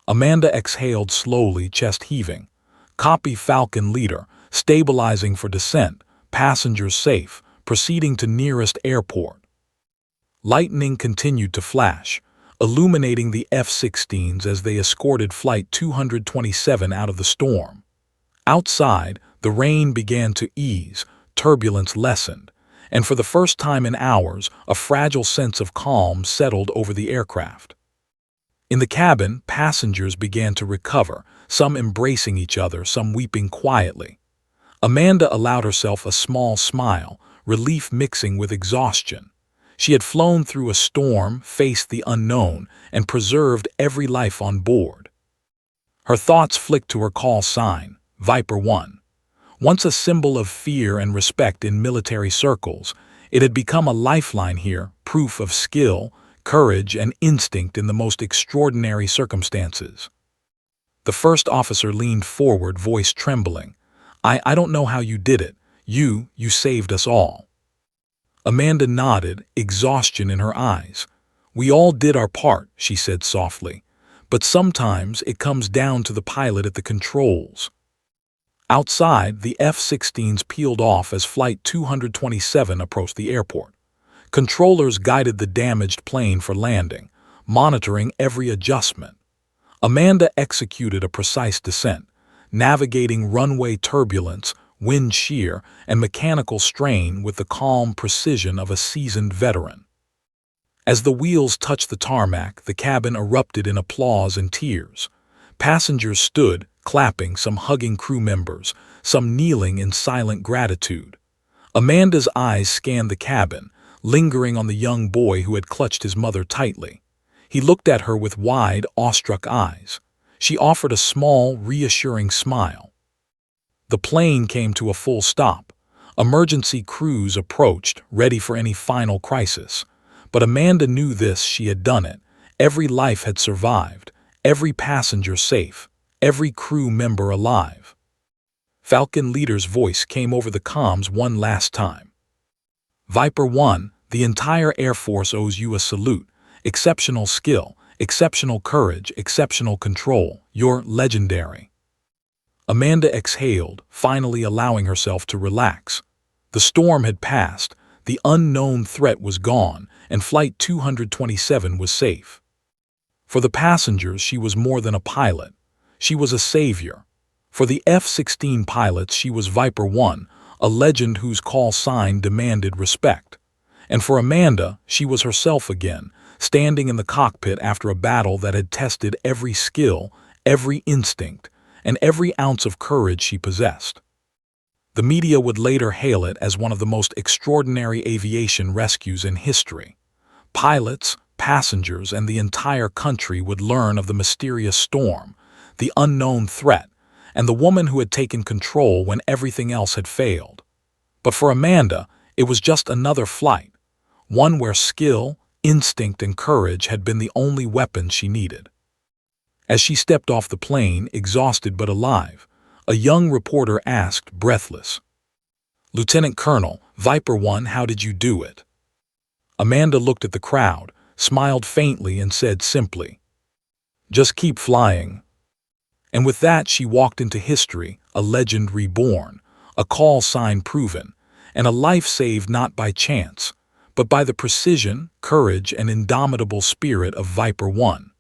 Amanda exhaled slowly, chest heaving. "Copy, Falcon Leader, stabilizing for descent, passengers safe, proceeding to nearest airport." Lightning continued to flash, illuminating the F-16s as they escorted Flight 227 out of the storm. Outside, the rain began to ease, turbulence lessened, and for the first time in hours, a fragile sense of calm settled over the aircraft. In the cabin, passengers began to recover, some embracing each other, some weeping quietly. Amanda allowed herself a small smile, relief mixing with exhaustion. She had flown through a storm, faced the unknown, and preserved every life on board. Her thoughts flicked to her call sign, Viper 1. Once a symbol of fear and respect in military circles, it had become a lifeline here, proof of skill, courage, and instinct in the most extraordinary circumstances. The first officer leaned forward, voice trembling. I don't know how you did it. You saved us all." Amanda nodded, exhaustion in her eyes. "We all did our part," she said softly. "But sometimes it comes down to the pilot at the controls." Outside, the F-16s peeled off as Flight 227 approached the airport. Controllers guided the damaged plane for landing, monitoring every adjustment. Amanda executed a precise descent, navigating runway turbulence, wind shear, and mechanical strain with the calm precision of a seasoned veteran. As the wheels touched the tarmac, the cabin erupted in applause and tears. Passengers stood, clapping, some hugging crew members, some kneeling in silent gratitude. Amanda's eyes scanned the cabin, lingering on the young boy who had clutched his mother tightly. He looked at her with wide, awestruck eyes. She offered a small, reassuring smile. The plane came to a full stop. Emergency crews approached, ready for any final crisis. But Amanda knew this: she had done it. Every life had survived, every passenger safe, every crew member alive. Falcon Leader's voice came over the comms one last time. "Viper 1, the entire Air Force owes you a salute. Exceptional skill, exceptional courage, exceptional control. You're legendary." Amanda exhaled, finally allowing herself to relax. The storm had passed, the unknown threat was gone, and Flight 227 was safe. For the passengers, she was more than a pilot. She was a savior. For the F-16 pilots, she was Viper 1, a legend whose call sign demanded respect. And for Amanda, she was herself again, standing in the cockpit after a battle that had tested every skill, every instinct, and every ounce of courage she possessed. The media would later hail it as one of the most extraordinary aviation rescues in history. Pilots, passengers, and the entire country would learn of the mysterious storm, the unknown threat, and the woman who had taken control when everything else had failed. But for Amanda, it was just another flight, one where skill, instinct, and courage had been the only weapons she needed. As she stepped off the plane, exhausted but alive, a young reporter asked, breathless, "Lieutenant Colonel, Viper 1, how did you do it?" Amanda looked at the crowd, smiled faintly, and said simply, "Just keep flying." And with that, she walked into history, a legend reborn, a call sign proven, and a life saved not by chance, but by the precision, courage, and indomitable spirit of Viper 1.